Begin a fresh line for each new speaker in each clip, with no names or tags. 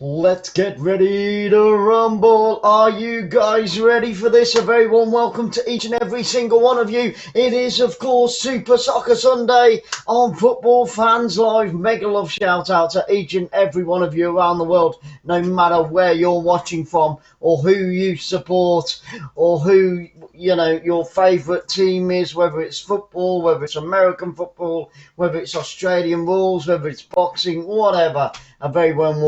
Let's get ready to rumble. Are you guys ready for this? A very warm welcome to each and every single one of you. It is, of course, Super Soccer Sunday on Football Fans Live. Mega love shout out to each and every one of you around the world, no matter where you're watching from or who you support or who, you know, your favourite team is, whether it's football, whether it's American football, whether it's Australian rules, whether it's boxing, whatever. A very warm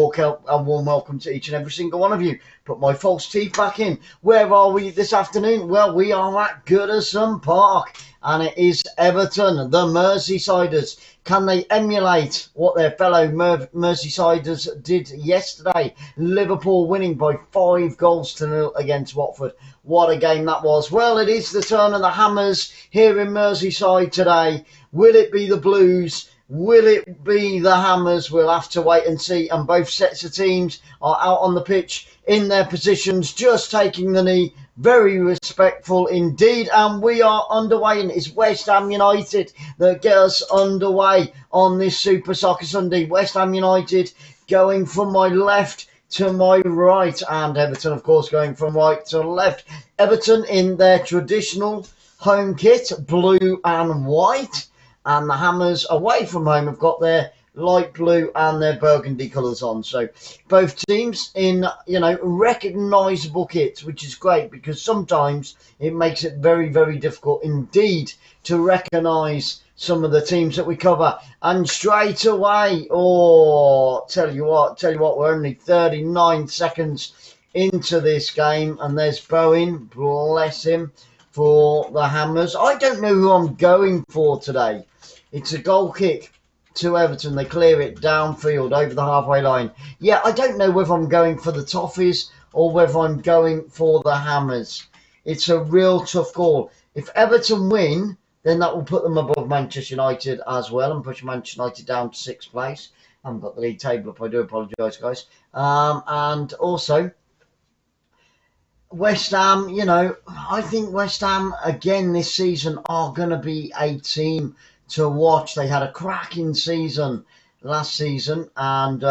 welcome to each and every single one of you. Put my false teeth back in. Where are we this afternoon? Well, we are at Goodison Park, and it is Everton, the Merseysiders. Can they emulate what their fellow Merseysiders did yesterday? Liverpool winning by 5-0 against Watford. What a game that was. Well, it is the turn of the Hammers here in Merseyside today. Will it be the Blues? Will it be the Hammers? We'll have to wait and see. And both sets of teams are out on the pitch in their positions, just taking the knee. Very respectful indeed. And we are underway. And it's West Ham United that get us underway on this Super Soccer Sunday. West Ham United going from my left to my right. And Everton, of course, going from right to left. Everton in their traditional home kit, blue and white. And the Hammers away from home have got their light blue and their burgundy colours on. So both teams in, you know, recognisable kits, which is great because sometimes it makes it very, very difficult indeed to recognise some of the teams that we cover. And straight away, tell you what, we're only 39 seconds into this game. And there's Bowen, bless him, for the Hammers. I don't know who I'm going for today. It's a goal kick to Everton. They clear it downfield over the halfway line. Yeah, I don't know whether I'm going for the Toffees or whether I'm going for the Hammers. It's a real tough call. If Everton win, then that will put them above Manchester United as well and push Manchester United down to 6th place. I haven't got the league table up. I do apologise, guys. And also, West Ham, you know, I think West Ham again this season are going to be a team to watch. They had a cracking season last season, and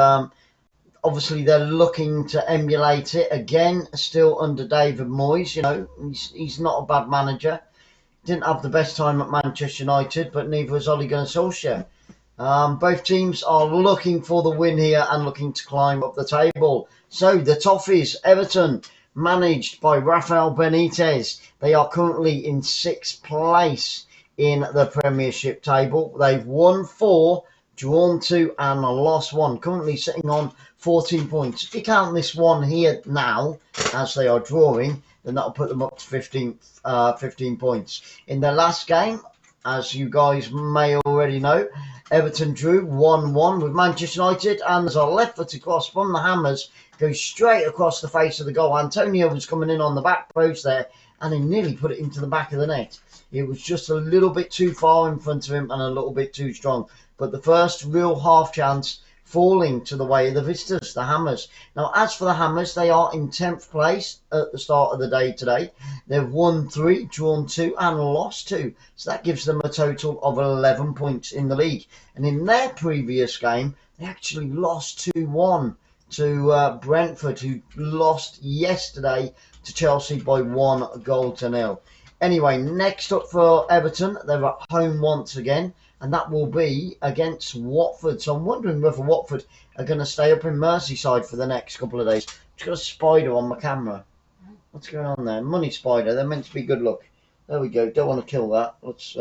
obviously they're looking to emulate it again, still under David Moyes. You know, he's not a bad manager. Didn't have the best time at Manchester United, but neither was Ole Gunnar Solskjaer. Both teams are looking for the win here and looking to climb up the table. So the Toffees, Everton, managed by Rafael Benitez. They are currently in 6th place in the Premiership table. They've won 4, drawn 2 and lost 1. Currently sitting on 14 points. If you count this one here now, as they are drawing, then that'll put them up to 15 points. In their last game, as you guys may already know, Everton drew 1-1 with Manchester United, and there's a left-footed cross from the Hammers, goes straight across the face of the goal. Antonio was coming in on the back post there, and he nearly put it into the back of the net. It was just a little bit too far in front of him and a little bit too strong. But the first real half chance falling to the way of the visitors, the Hammers. Now, as for the Hammers, they are in 10th place at the start of the day today. They've won 3, drawn 2 and lost 2. So that gives them a total of 11 points in the league. And in their previous game, they actually lost 2-1 to Brentford, who lost yesterday to Chelsea by 1-0. Anyway, next up for Everton, they're at home once again, and that will be against Watford. So I'm wondering whether Watford are going to stay up in Merseyside for the next couple of days. Just got a spider on my camera. What's going on there? Money spider. They're meant to be good luck. There we go. Don't want to kill that. Let's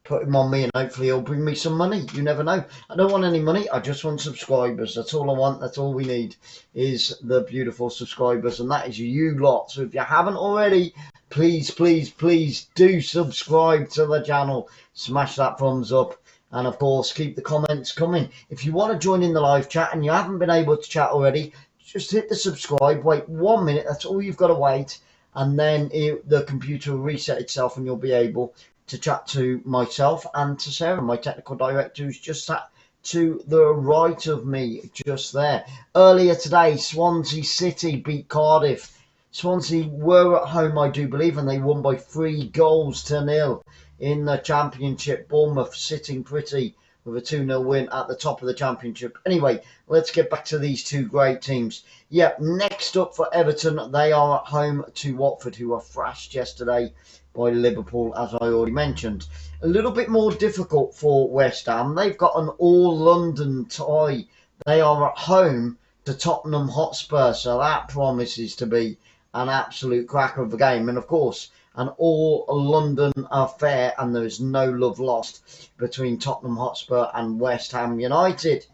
put him on me and hopefully he'll bring me some money. You never know. I don't want any money. I just want subscribers. That's all I want. That's all we need is the beautiful subscribers, and that is you lot. So if you haven't already, please, please, please do subscribe to the channel. Smash that thumbs up. And of course, keep the comments coming. If you want to join in the live chat and you haven't been able to chat already, just hit the subscribe. Wait 1 minute. That's all you've got to wait. And then the computer will reset itself and you'll be able to chat to myself and to Sarah, my technical director, who's just sat to the right of me just there. Earlier today, Swansea City beat Cardiff. Swansea were at home, I do believe, and they won by 3-0 in the Championship. Bournemouth sitting pretty with a 2-0 win at the top of the Championship. Anyway, let's get back to these two great teams. Yeah, next up for Everton, they are at home to Watford, who were thrashed yesterday by Liverpool, as I already mentioned. A little bit more difficult for West Ham. They've got an all-London tie. They are at home to Tottenham Hotspur, so that promises to be an absolute cracker of a game. And of course, an all-London affair, and there is no love lost between Tottenham Hotspur and West Ham United.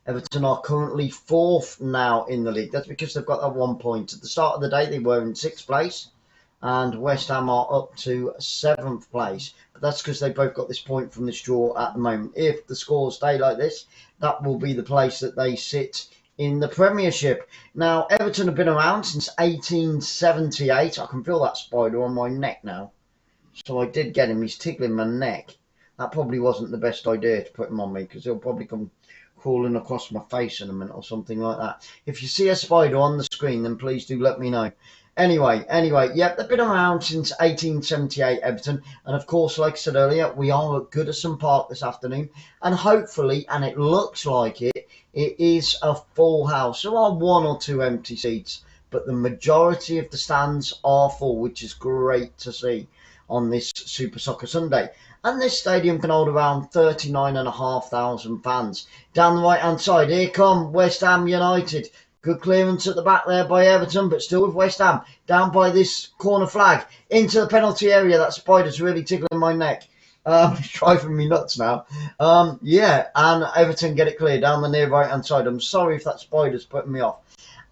Everton are currently 4th now in the league. That's because they've got that 1 point. At the start of the day, they were in 6th place, and West Ham are up to 7th place. But that's because they both got this point from this draw at the moment. If the scores stay like this, that will be the place that they sit in the Premiership. Now, Everton have been around since 1878. I can feel that spider on my neck now. So I did get him. He's tickling my neck. That probably wasn't the best idea to put him on me, because he'll probably come crawling across my face in a minute or something like that. If you see a spider on the screen, then please do let me know. Anyway, yep, they've been around since 1878, Everton. And of course, like I said earlier, we are at Goodison Park this afternoon. And hopefully, and it looks like it is a full house. There are 1 or 2 empty seats, but the majority of the stands are full, which is great to see on this Super Soccer Sunday. And this stadium can hold around 39,500 fans. Down the right-hand side, here come West Ham United. Good clearance at the back there by Everton, but still with West Ham. Down by this corner flag, into the penalty area. That spider's really tickling my neck. It's driving me nuts now. Yeah, and Everton get it clear down the near right-hand side. I'm sorry if that spider's putting me off.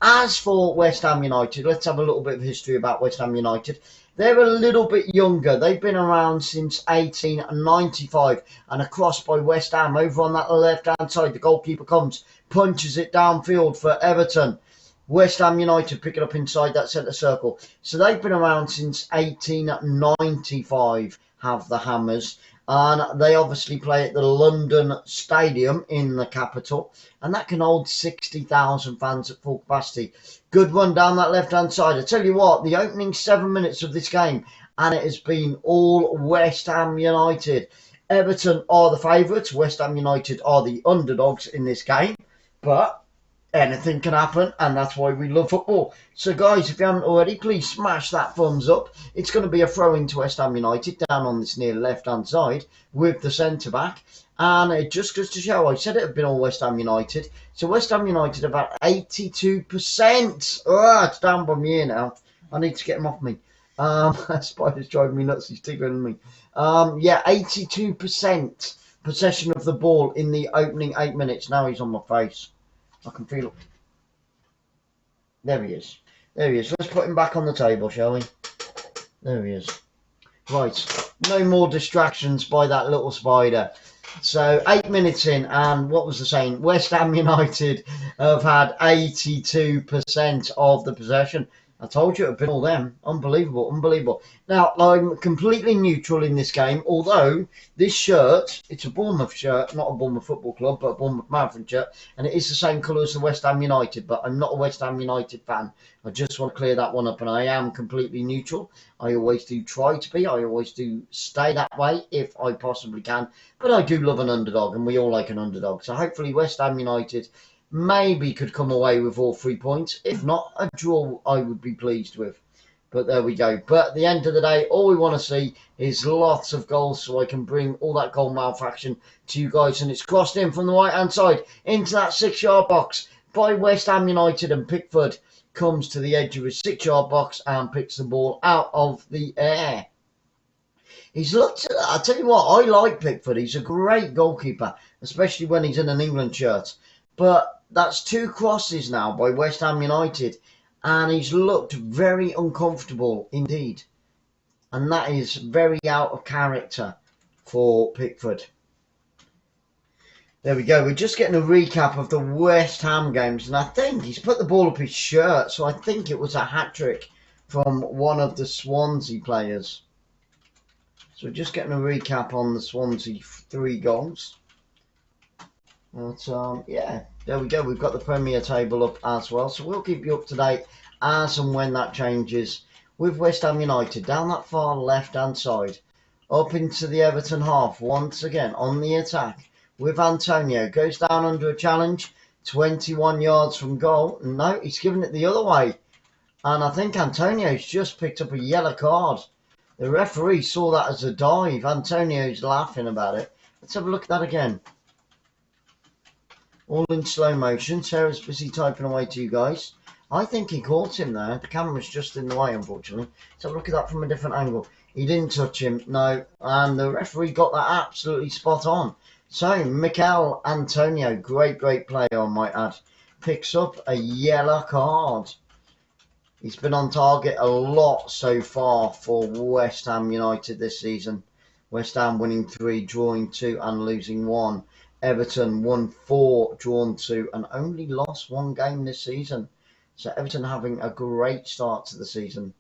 As for West Ham United, let's have a little bit of history about West Ham United. They're a little bit younger. They've been around since 1895, and a cross by West Ham over on that left-hand side. The goalkeeper comes, punches it downfield for Everton. West Ham United pick it up inside that centre circle. So they've been around since 1895, have the Hammers. And they obviously play at the London Stadium in the capital, and that can hold 60,000 fans at full capacity. Good run down that left-hand side. I tell you what, the opening 7 minutes of this game, and it has been all West Ham United. Everton are the favourites. West Ham United are the underdogs in this game, but anything can happen, and that's why we love football. So guys, if you haven't already, please smash that thumbs up. It's going to be a throw-in to West Ham United down on this near left-hand side with the centre-back. And it just goes to show, I said it had been all West Ham United. So West Ham United about 82%. Oh, it's down by me here now. I need to get him off me. That spider's driving me nuts. He's tickling me. Yeah, 82% possession of the ball in the opening 8 minutes. Now he's on my face. I can feel it. There he is. There he is. Let's put him back on the table, shall we? There he is. Right. No more distractions by that little spider. So 8 minutes in, and what was the saying? West Ham United have had 82% of the possession. I told you it had been all them. Unbelievable, unbelievable. Now, I'm completely neutral in this game, although this shirt, it's a Bournemouth shirt, not a Bournemouth Football Club, but a Bournemouth Marathon shirt, and it is the same colour as the West Ham United, but I'm not a West Ham United fan. I just want to clear that one up, and I am completely neutral. I always do try to be. I always do stay that way if I possibly can, but I do love an underdog, and we all like an underdog. So hopefully West Ham United maybe could come away with all 3 points. If not, a draw I would be pleased with. But there we go. But at the end of the day, all we want to see is lots of goals so I can bring all that goal malfunction to you guys. And it's crossed in from the right-hand side into that 6-yard box by West Ham United. And Pickford comes to the edge of his 6-yard box and picks the ball out of the air. He's looked, I'll tell you what, I like Pickford. He's a great goalkeeper, especially when he's in an England shirt. But that's 2 crosses now by West Ham United, and he's looked very uncomfortable indeed. And that is very out of character for Pickford. There we go. We're just getting a recap of the West Ham games, and I think he's put the ball up his shirt, so I think it was a hat-trick from one of the Swansea players. So we're just getting a recap on the Swansea 3 goals. But yeah, there we go. We've got the Premier table up as well, so we'll keep you up to date as and when that changes. With West Ham United down that far left-hand side, up into the Everton half once again on the attack with Antonio. Goes down under a challenge, 21 yards from goal. No, he's given it the other way. And I think Antonio's just picked up a yellow card. The referee saw that as a dive. Antonio's laughing about it. Let's have a look at that again. All in slow motion. Sarah's busy typing away to you guys. I think he caught him there. The camera's just in the way, unfortunately. Let's have a look at that from a different angle. He didn't touch him, no. And the referee got that absolutely spot on. So, Mikel Antonio, great player, I might add, picks up a yellow card. He's been on target a lot so far for West Ham United this season. West Ham winning 3, drawing 2 and losing 1. Everton won 4, drawn 2 and only lost 1 game this season. So Everton having a great start to the season.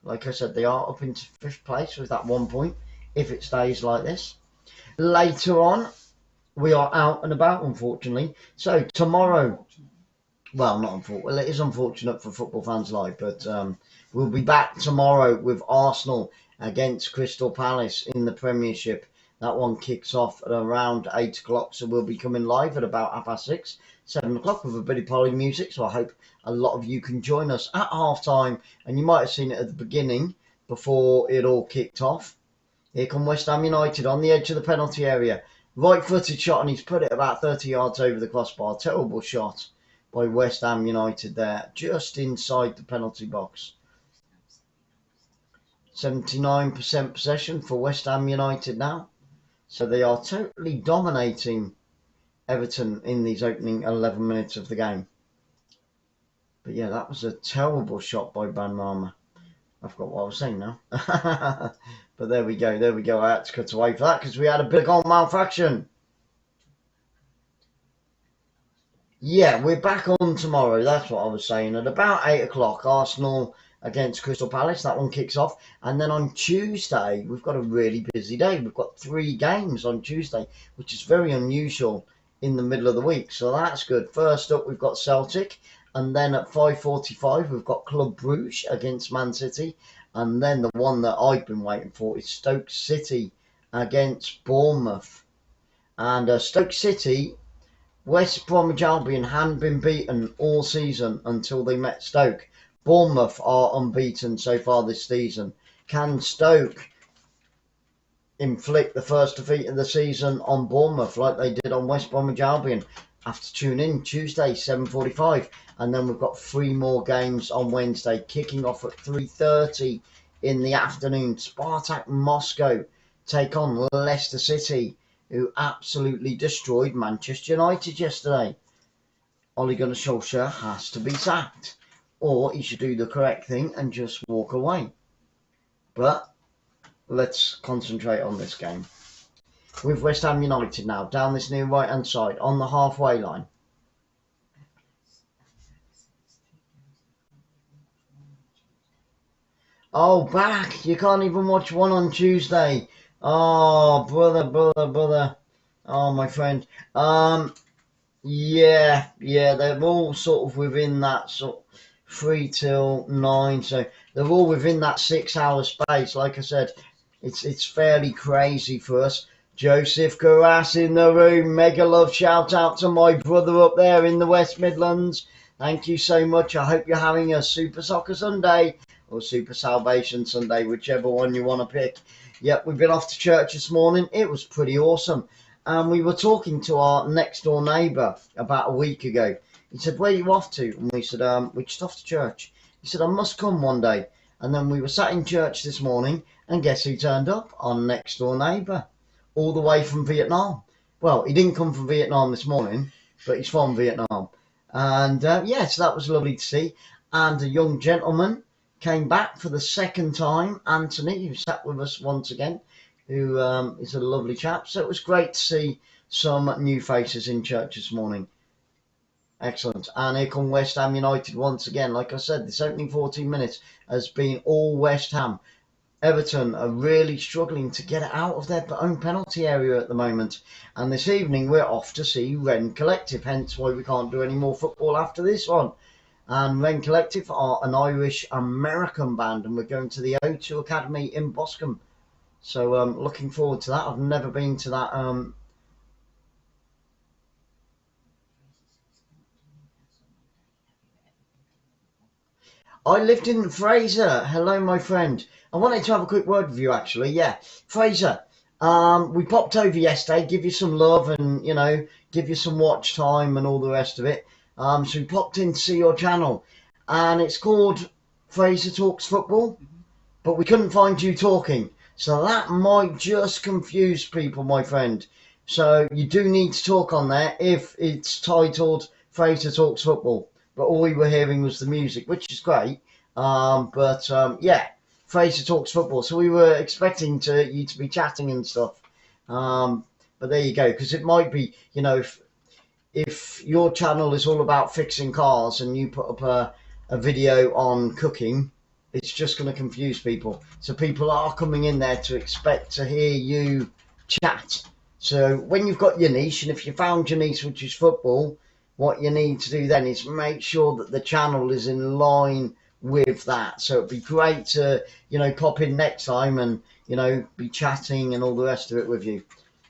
Like I said, they are up into 5th place with that 1 point, if it stays like this. Later on, we are out and about, unfortunately. So tomorrow, well, not unfortunate. Well, it is unfortunate for Football Fans Live, but we'll be back tomorrow with Arsenal against Crystal Palace in the Premiership. That one kicks off at around 8 o'clock, so we'll be coming live at about 6:30, 7 o'clock with a bit of poly music. So I hope a lot of you can join us at half time, and you might have seen it at the beginning before it all kicked off. Here come West Ham United on the edge of the penalty area. Right-footed shot, and he's put it about 30 yards over the crossbar. Terrible shot by West Ham United there, just inside the penalty box. 79% possession for West Ham United now. So they are totally dominating Everton in these opening 11 minutes of the game. But yeah, that was a terrible shot by Benrahma. I forgot what I was saying now. But there we go. I had to cut away for that because we had a bit of goal malfunction. Yeah, we're back on tomorrow. That's what I was saying. At about 8 o'clock, Arsenal against Crystal Palace. That one kicks off. And then on Tuesday, we've got a really busy day. We've got 3 games on Tuesday, which is very unusual in the middle of the week. So that's good. First up, we've got Celtic. And then at 5:45, we've got Club Brugge against Man City. And then the one that I've been waiting for is Stoke City against Bournemouth. And Stoke City, West Bromwich Albion hadn't been beaten all season until they met Stoke. Bournemouth are unbeaten so far this season. Can Stoke inflict the first defeat of the season on Bournemouth like they did on West Bromwich Albion? Have to tune in Tuesday, 7:45. And then we've got 3 more games on Wednesday, kicking off at 3:30 in the afternoon. Spartak Moscow take on Leicester City, who absolutely destroyed Manchester United yesterday. Ole Gunnar Solskjaer has to be sacked, or he should do the correct thing and just walk away. But let's concentrate on this game. With West Ham United now, down this near right-hand side, on the halfway line. Oh, back! You can't even watch one on Tuesday. Oh, brother. Oh, my friend. Yeah, they're all sort of within that sort of 3 till 9, so they're all within that 6-hour space. Like I said, it's fairly crazy for us. Joseph Carras in the room. Mega love shout out to my brother up there in the West Midlands. Thank you so much. I hope you're having a Super Soccer Sunday or Super Salvation Sunday, whichever one you want to pick. Yep, we've been off to church this morning. It was pretty awesome. And we were talking to our next door neighbour about a week ago. He said, "Where are you off to?" And we said, "We're just off to church." He said, "I must come one day." And then we were sat in church this morning, and guess who turned up? Our next door neighbour, all the way from Vietnam. Well, he didn't come from Vietnam this morning, but he's from Vietnam. And yeah, so that was lovely to see. And a young gentleman came back for the second time, Anthony, who sat with us once again, who is a lovely chap. So it was great to see some new faces in church this morning. Excellent. And here come West Ham United once again. Like I said, this opening 14 minutes has been all West Ham. Everton are really struggling to get it out of their own penalty area at the moment. And this evening we're off to see Ren Collective, hence why we can't do any more football after this one. And Ren Collective are an Irish-American band, and we're going to the O2 Academy in Boscombe. So looking forward to that. I've never been to that. I lived in Fraser. Hello, my friend. I wanted to have a quick word with you, actually. Yeah, Fraser. We popped over yesterday, give you some love and, you know, give you some watch time and all the rest of it. So we popped in to see your channel. And it's called Fraser Talks Football. But we couldn't find you talking. So that might just confuse people, my friend. So you do need to talk on there if it's titled Fraser Talks Football. But all we were hearing was the music, which is great. Yeah, Fraser Talks Football. So we were expecting you to be chatting and stuff. But there you go, because it might be, you know, if your channel is all about fixing cars and you put up a video on cooking, it's just going to confuse people. So people are coming in there to expect to hear you chat. So when you've got your niche, and if you found your niche, which is football, what you need to do then is make sure that the channel is in line with that. So it'd be great to, you know, pop in next time and, you know, be chatting and all the rest of it with you.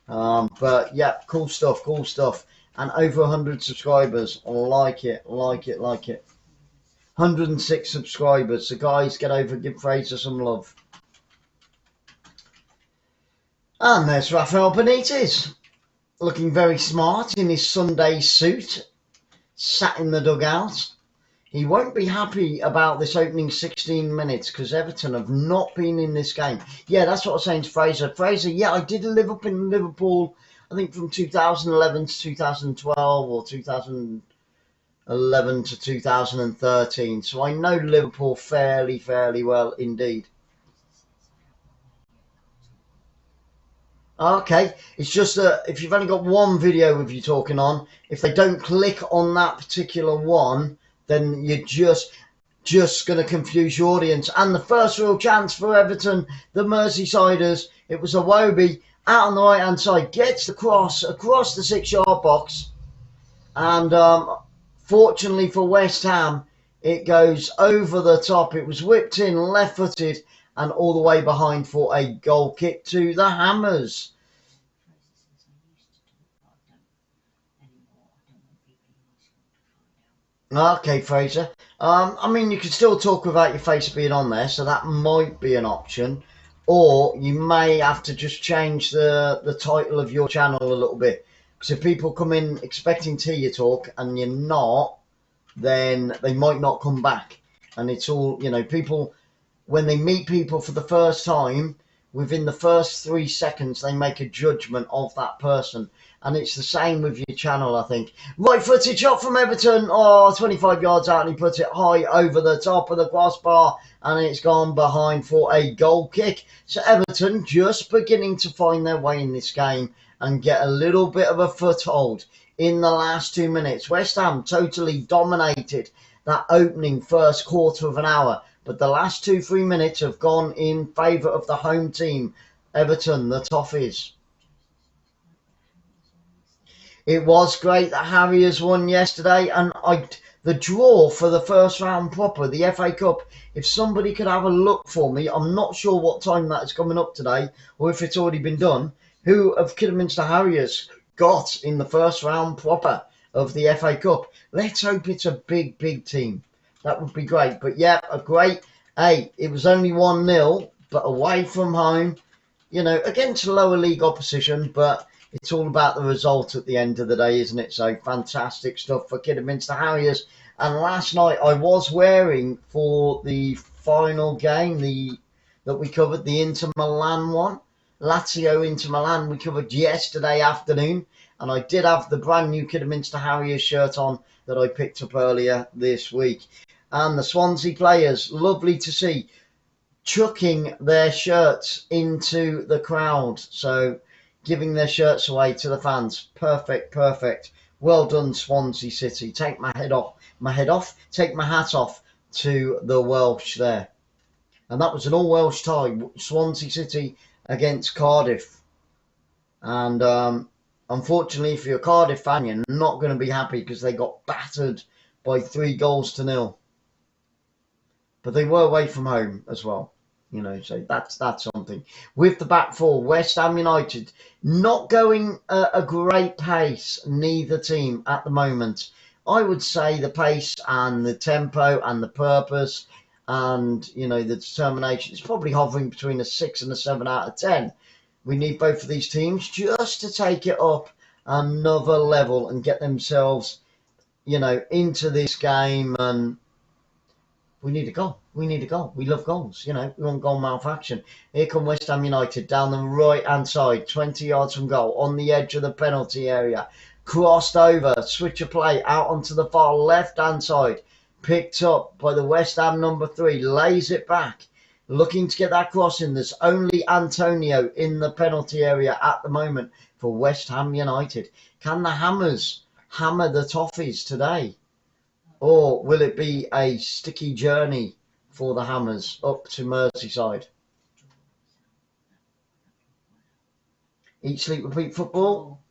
But yeah, cool stuff. And over 100 subscribers. Like it. 106 subscribers. So guys, get over, give Fraser some love. And there's Rafael Benitez, looking very smart in his Sunday suit, sat in the dugout. He won't be happy about this opening 16 minutes because Everton have not been in this game. Yeah, that's what I was saying to Fraser. Fraser, yeah, I did live up in Liverpool, I think from 2011 to 2012 or 2011 to 2013. So I know Liverpool fairly well indeed. Okay, it's just that if you've only got one video of you talking on, if they don't click on that particular one, then you're just going to confuse your audience. And the first real chance for Everton, the Merseysiders, it was Iwobi out on the right hand side, gets the cross across the 6-yard box, and fortunately for West Ham, it goes over the top. It was whipped in left-footed and all the way behind for a goal kick to the Hammers. Okay, Fraser. I mean, you can still talk without your face being on there, so that might be an option. Or you may have to just change the title of your channel a little bit. Because if people come in expecting to hear you talk and you're not, then they might not come back. And it's all, you know, people, when they meet people for the first time, within the first 3 seconds, they make a judgment of that person. And it's the same with your channel, I think. Right footed shot from Everton. 25 yards out, and he puts it high over the top of the crossbar, and it's gone behind for a goal kick. So Everton just beginning to find their way in this game and get a little bit of a foothold in the last 2 minutes. West Ham totally dominated that opening first quarter of an hour, but the last 2-3 minutes have gone in favour of the home team, Everton, the Toffees. It was great that Harriers won yesterday, and the draw for the first round proper, the FA Cup, if somebody could have a look for me, I'm not sure what time that is coming up today, or if it's already been done, who of Kidderminster Harriers got in the first round proper of the FA Cup. Let's hope it's a big team. That would be great. But yeah, it was only 1-0, but away from home, you know, against lower league opposition, but it's all about the result at the end of the day, isn't it? So fantastic stuff for Kidderminster Harriers. And last night I was wearing for the final game that we covered, the Inter Milan one. Lazio Inter Milan we covered yesterday afternoon. And I did have the brand new Kidderminster Harriers shirt on that I picked up earlier this week. And the Swansea players, lovely to see, chucking their shirts into the crowd. So giving their shirts away to the fans. Perfect. Well done, Swansea City. Take my hat off to the Welsh there. And that was an all-Welsh tie, Swansea City against Cardiff. And unfortunately, if you're a Cardiff fan, you're not going to be happy because they got battered by 3-0. But they were away from home as well. You know, so that's something. With the back four, West Ham United not going a great pace, neither team at the moment. I would say the pace and the tempo and the purpose and, you know, the determination is probably hovering between a 6 and a 7 out of 10. We need both of these teams just to take it up another level and get themselves, you know, into this game. And we need a goal. We need a goal. We love goals. You know, we want goal mouth action. Here come West Ham United down the right-hand side, 20 yards from goal, on the edge of the penalty area. Crossed over, switch of play out onto the far left-hand side. Picked up by the West Ham number 3. Lays it back. Looking to get that cross in. There's only Antonio in the penalty area at the moment for West Ham United. Can the Hammers hammer the Toffees today? Or will it be a sticky journey for the Hammers up to Merseyside? Eat, sleep, repeat football.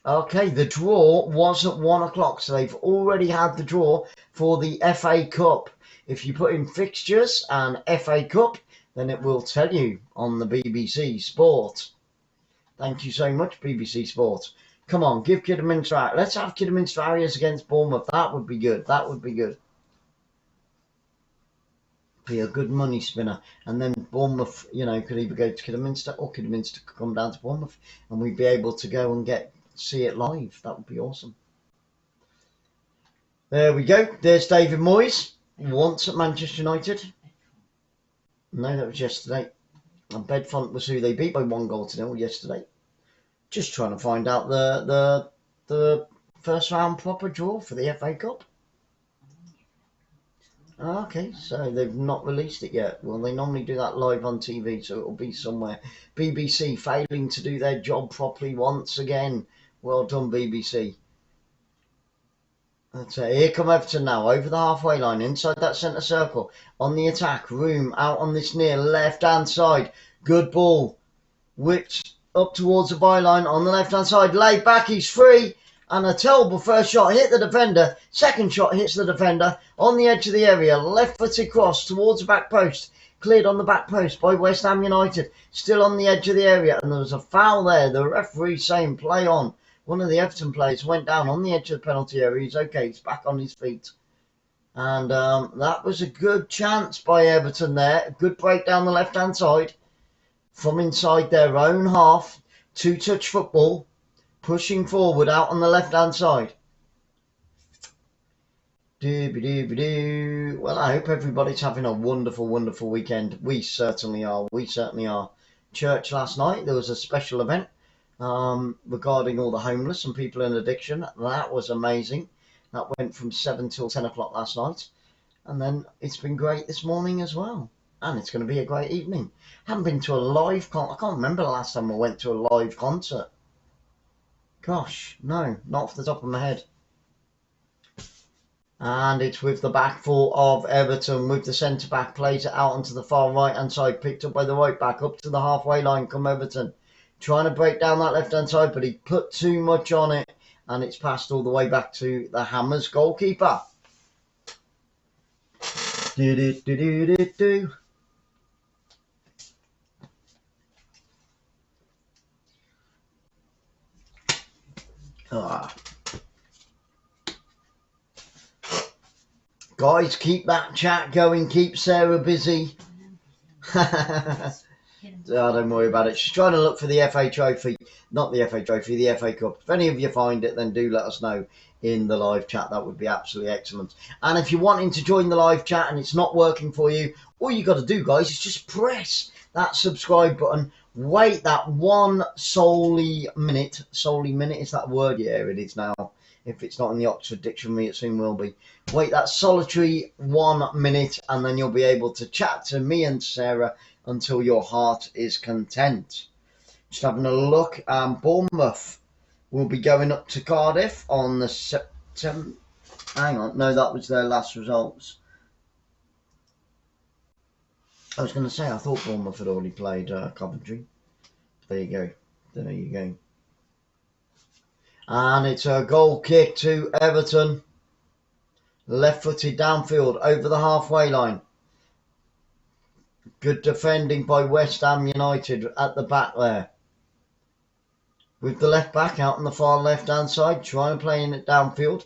Okay, the draw was at 1 o'clock, so they've already had the draw for the FA Cup. If you put in fixtures and FA Cup, then it will tell you on the BBC Sport. Thank you so much, BBC Sport. Come on, give Kidderminster. Let's have Kidderminster Harriers against Bournemouth. That would be good. That would be good. Be a good money spinner. And then Bournemouth, you know, could either go to Kidderminster or Kidderminster could come down to Bournemouth. And we'd be able to go and see it live. That would be awesome. There we go. There's David Moyes. Once at Manchester United. No, that was yesterday. And Bedfont was who they beat by 1-0 yesterday. Just trying to find out the first round proper draw for the FA Cup. Okay, so they've not released it yet. Well, they normally do that live on TV, so it'll be somewhere. BBC failing to do their job properly once again. Well done, BBC. That's it. Here come Everton now, over the halfway line, inside that centre circle. On the attack, Room out on this near left-hand side. Good ball. Whipped up towards the byline on the left-hand side. Laid back, he's free. And a terrible first shot hit the defender. Second shot hits the defender on the edge of the area. Left-footed cross towards the back post. Cleared on the back post by West Ham United. Still on the edge of the area. And there was a foul there. The referee saying play on. One of the Everton players went down on the edge of the penalty area. He's okay. He's back on his feet. And that was a good chance by Everton there. A good break down the left-hand side. From inside their own half. Two-touch football. Pushing forward out on the left-hand side. Well, I hope everybody's having a wonderful, wonderful weekend. We certainly are. We certainly are. Church last night, there was a special event regarding all the homeless and people in addiction. That was amazing. That went from 7 till 10 o'clock last night. And then it's been great this morning as well. And it's going to be a great evening. Haven't been to a live concert. I can't remember the last time I went to a live concert. Gosh, no, not off the top of my head. And it's with the back four of Everton, with the centre-back, plays it out onto the far right-hand side, picked up by the right-back, up to the halfway line, come Everton. Trying to break down that left-hand side, but he put too much on it, and it's passed all the way back to the Hammers goalkeeper. Guys, keep that chat going. Keep Sarah busy. Don't worry about it. She's trying to look for the FA Trophy. Not the FA Trophy, the FA Cup. If any of you find it, then do let us know in the live chat. That would be absolutely excellent. And if you're wanting to join the live chat and it's not working for you, all you got to do, guys, is just press that subscribe button. Wait that one solely minute. Solely minute, is that a word? Yeah, it is now. If it's not in the Oxford Dictionary, it soon will be. Wait that solitary 1 minute, and then you'll be able to chat to me and Sarah until your heart is content. Just having a look. Bournemouth will be going up to Cardiff on the Hang on, no, that was their last results. I was going to say, I thought Bournemouth had already played Coventry. There you go. There you go. And it's a goal kick to Everton. Left-footed downfield over the halfway line. Good defending by West Ham United at the back there. With the left back out on the far left-hand side, trying to play in it downfield.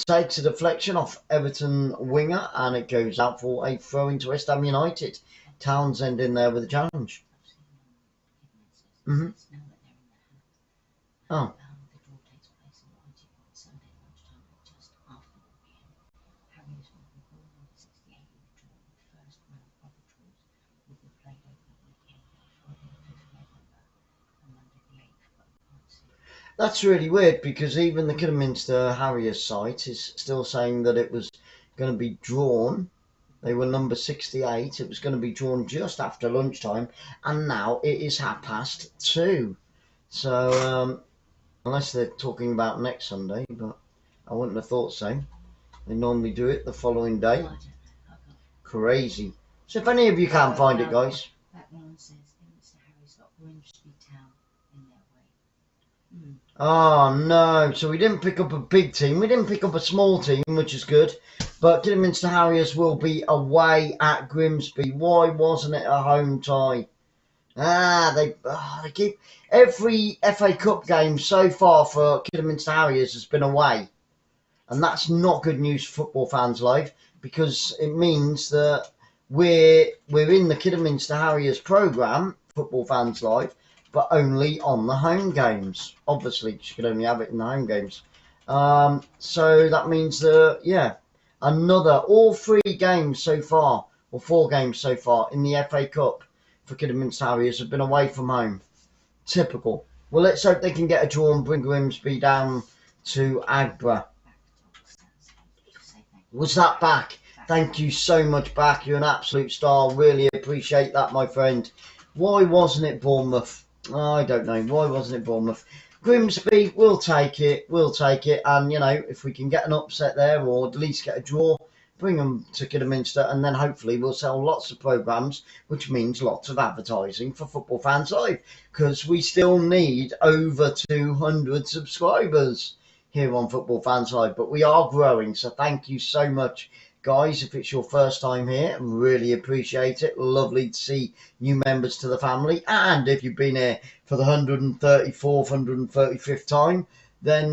Takes a deflection off Everton winger, and it goes out for a throw into West Ham United. Townsend in there with a challenge. Oh. That's really weird, because even the Kidderminster Harriers site is still saying that it was going to be drawn. They were number 68. It was going to be drawn just after lunchtime, and now it is 2:30. So, unless they're talking about next Sunday, but I wouldn't have thought so. They normally do it the following day. Crazy. So if any of you can't find it, guys. Oh no, so we didn't pick up a big team. We didn't pick up a small team, which is good. But Kidderminster Harriers will be away at Grimsby. Why wasn't it a home tie? They keep... Every FA Cup game so far for Kidderminster Harriers has been away. And that's not good news for Football Fans Live, because it means that we're in the Kidderminster Harriers programme, Football Fans Live, but only on the home games. Obviously, you could only have it in the home games. So that means that, yeah, all 3 games so far, or 4 games so far in the FA Cup for Kidderminster Harriers have been away from home. Typical. Well, let's hope they can get a draw and bring Grimsby down to 𝓳𝓸𝓲𝓷𝓲𝓷𝓰. Was that back? Thank you so much, back. You're an absolute star. Really appreciate that, my friend. Why wasn't it Bournemouth? I don't know. Why wasn't it Bournemouth? Grimsby, we'll take it. We'll take it. And, you know, if we can get an upset there, or at least get a draw, bring them to Kidderminster, and then hopefully we'll sell lots of programmes, which means lots of advertising for Football Fans Live, because we still need over 200 subscribers here on Football Fans Live, but we are growing, so thank you so much, guys. If it's your first time here, really appreciate it. Lovely to see new members to the family, and if you've been here for the 134th, 135th time, then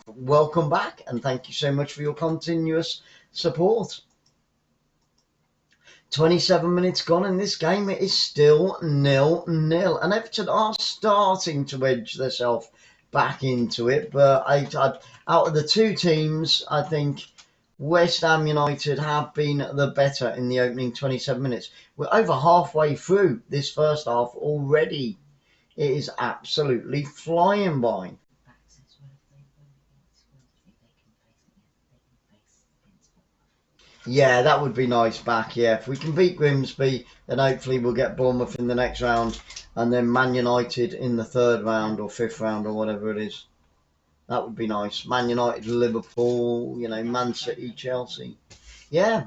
welcome back, and thank you so much for your continuous support. 27 minutes gone in this game. It is still 0-0, and Everton are starting to edge themselves back into it, but out of the 2 teams, I think West Ham United have been the better in the opening 27 minutes. We're over halfway through this first half already. It is absolutely flying by. Yeah, that would be nice, back. Yeah, if we can beat Grimsby, then hopefully we'll get Bournemouth in the next round, and then Man United in the 3rd round or 5th round or whatever it is. That would be nice. Man United, Liverpool, you know, Man City, Chelsea. Yeah,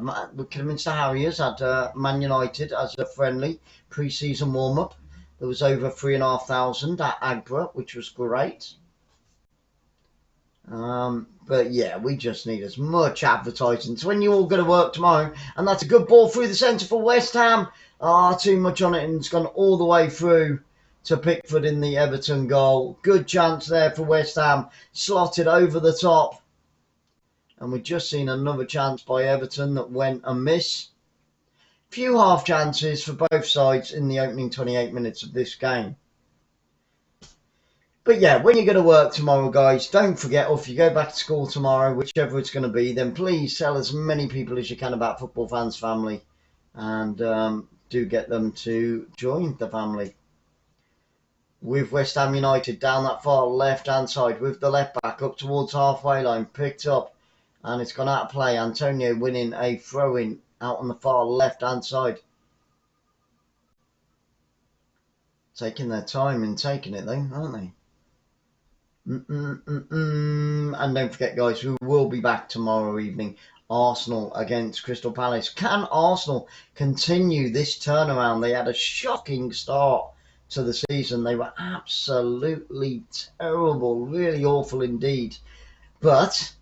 Kidderminster Harriers had Man United as a friendly pre-season warm-up. There was over 3,500 at 𝓳𝓸𝓲𝓷𝓲𝓷𝓰, which was great. But yeah, we just need as much advertising. So when you all go to work tomorrow, and that's a good ball through the centre for West Ham. Too much on it, and it's gone all the way through to Pickford in the Everton goal. Good chance there for West Ham. Slotted over the top. And we've just seen another chance by Everton that went amiss. Few half chances for both sides in the opening 28 minutes of this game. But yeah, when you go to work tomorrow, guys, don't forget, or if you go back to school tomorrow, whichever it's going to be, then please tell as many people as you can about Football Fans Family, and do get them to join the family. With West Ham United down that far left-hand side, with the left back up towards halfway line, picked up, and it's gone out of play. Antonio winning a throw-in out on the far left-hand side. Taking their time in taking it, though, aren't they? And don't forget, guys, we will be back tomorrow evening. Arsenal against Crystal Palace. Can Arsenal continue this turnaround? They had a shocking start to the season. They were absolutely terrible, really awful indeed. But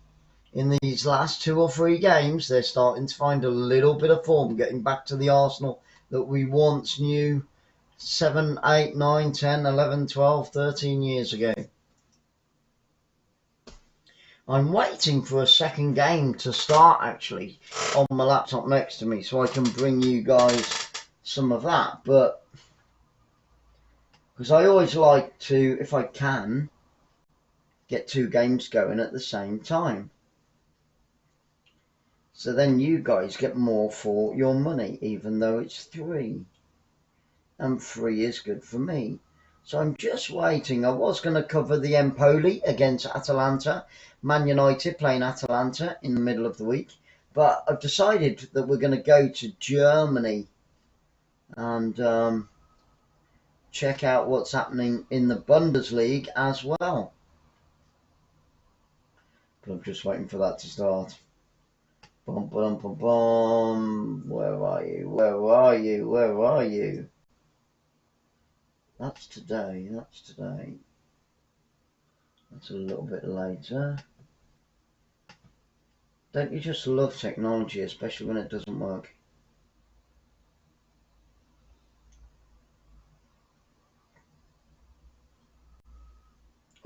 in these last 2 or 3 games, they're starting to find a little bit of form, getting back to the Arsenal that we once knew 7, 8, 9, 10, 11, 12, 13 years ago. I'm waiting for a second game to start, actually, on my laptop next to me, so I can bring you guys some of that. But because I always like to, if I can, get 2 games going at the same time. So then you guys get more for your money, even though it's 3. And 3 is good for me. So I'm just waiting. I was going to cover the Empoli against Atalanta. Man United playing Atalanta in the middle of the week. But I've decided that we're going to go to Germany and check out what's happening in the Bundesliga as well. But I'm just waiting for that to start. Bum, bum, bum, bum. Where are you? Where are you? Where are you? That's today. That's today. That's a little bit later. Don't you just love technology, especially when it doesn't work?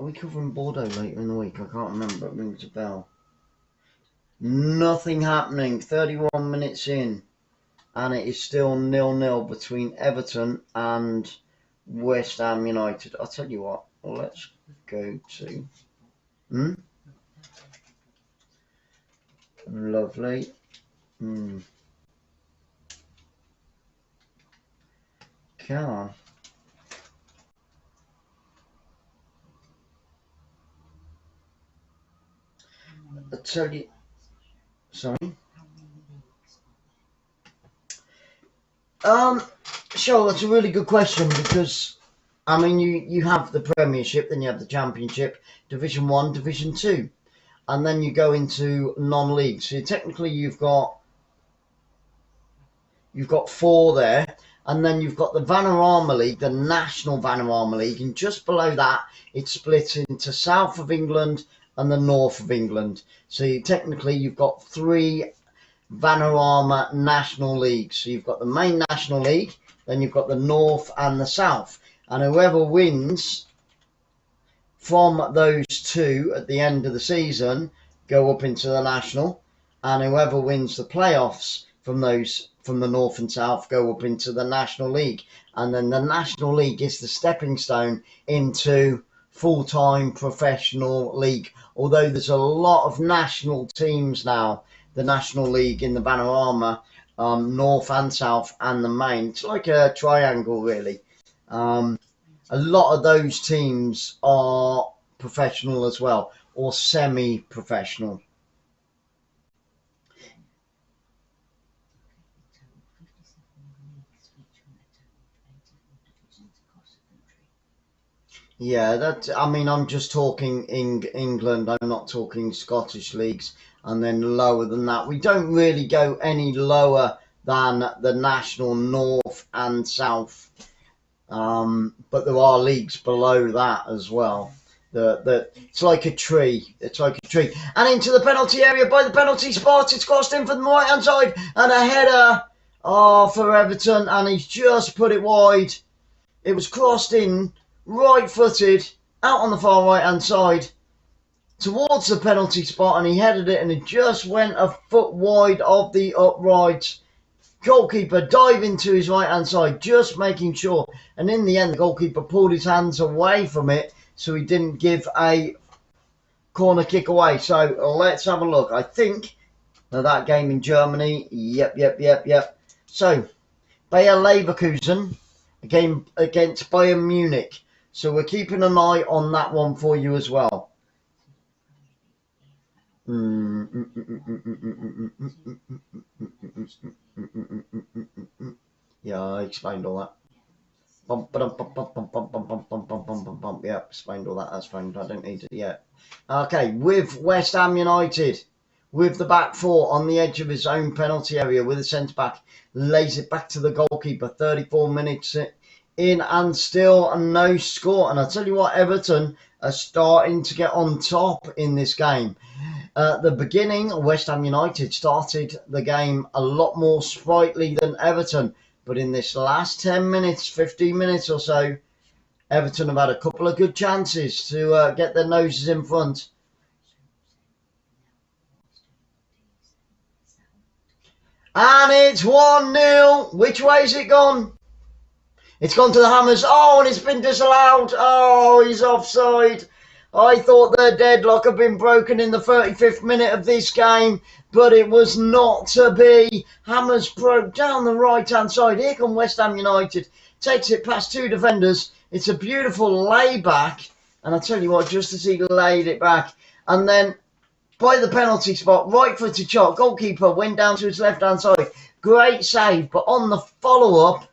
Are we covering Bordeaux later in the week? I can't remember. It rings a bell. Nothing happening. 31 minutes in. And it is still 0-0 between Everton and West Ham United. I'll tell you what. Let's go to... Lovely. Come on. I'll tell you... Sorry? Sure, that's a really good question because, I mean, you have the Premiership, then you have the Championship, Division 1, Division 2, and then you go into non-league. So technically you've got 4 there, and then you've got the Vanarama League, the National Vanarama League, and just below that it's split into South of England and the North of England. So technically you've got 3 Vanarama National Leagues. So you've got the main National League, then you've got the North and the South. And whoever wins from those 2 at the end of the season go up into the National. And whoever wins the playoffs from the North and South go up into the National League. And then the National League is the stepping stone into full-time professional league. Although there's a lot of national teams now, the National League in the Vanarama, North and South and the main. It's like a triangle, really. A lot of those teams are professional as well, or semi-professional. Yeah, I mean, I'm just talking England. I'm not talking Scottish leagues. And then lower than that, we don't really go any lower than the National North and South. But there are leagues below that as well. It's like a tree. It's like a tree. And into the penalty area by the penalty spot. It's crossed in from the right hand side. And a header for Everton. And he's just put it wide. It was crossed in, right footed, out on the far right hand side, towards the penalty spot. And he headed it and it just went a foot wide of the upright. Goalkeeper diving to his right hand side, just making sure. And in the end, the goalkeeper pulled his hands away from it so he didn't give a corner kick away. So let's have a look. I think that game in Germany. Yep. So Bayer Leverkusen, a game against Bayern Munich. So we're keeping an eye on that one for you as well. Yeah, I explained all that. Yep, explained all that. That's fine. I don't need it yet. Okay, with West Ham United, with the back four on the edge of his own penalty area, with the centre back, lays it back to the goalkeeper. 34 minutes in and still no score. And I'll tell you what, Everton are starting to get on top in this game. At the beginning, West Ham United started the game a lot more sprightly than Everton. But in this last 10 minutes, 15 minutes or so, Everton have had a couple of good chances to get their noses in front. And it's 1-0. Which way has it gone? It's gone to the Hammers. Oh, and it's been disallowed. Oh, he's offside. I thought the deadlock had been broken in the 35th minute of this game, but it was not to be. Hammers broke down the right-hand side. Here come West Ham United. Takes it past two defenders. It's a beautiful layback. And I tell you what, just as he laid it back, and then by the penalty spot, right-footed shot, goalkeeper went down to his left-hand side. Great save, but on the follow-up,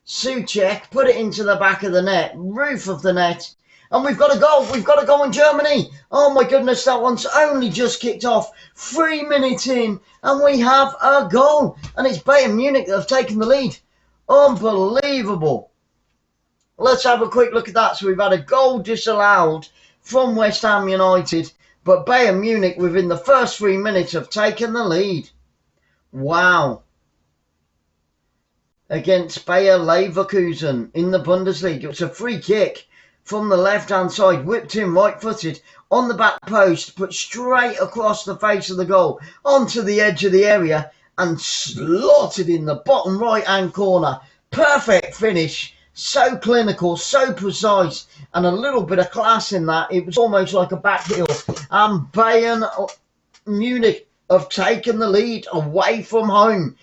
Souček put it into the back of the net, roof of the net, and we've got a goal. We've got a goal in Germany. Oh my goodness, that one's only just kicked off. 3 minutes in, and we have a goal. And it's Bayern Munich that have taken the lead. Unbelievable. Let's have a quick look at that. So we've had a goal disallowed from West Ham United, but Bayern Munich within the first 3 minutes have taken the lead. Wow. Against Bayer Leverkusen in the Bundesliga. It was a free kick from the left-hand side, whipped in right-footed on the back post, put straight across the face of the goal onto the edge of the area and slotted in the bottom right-hand corner. Perfect finish, so clinical, so precise, and a little bit of class in that. It was almost like a back heel. And Bayern Munich have taken the lead away from home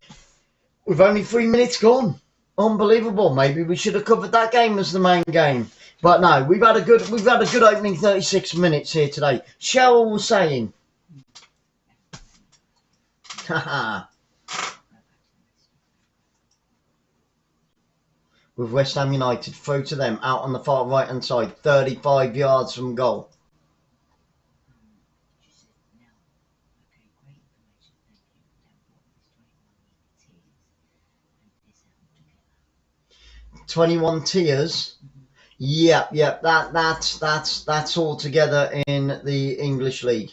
with only 3 minutes gone. Unbelievable. Maybe we should have covered that game as the main game. But no, we've had a good opening 36 minutes here today. Cheryl was saying. With West Ham United, throw to them out on the far right hand side, 35 yards from goal. "21 tiers." Yep. That's all together in the English league.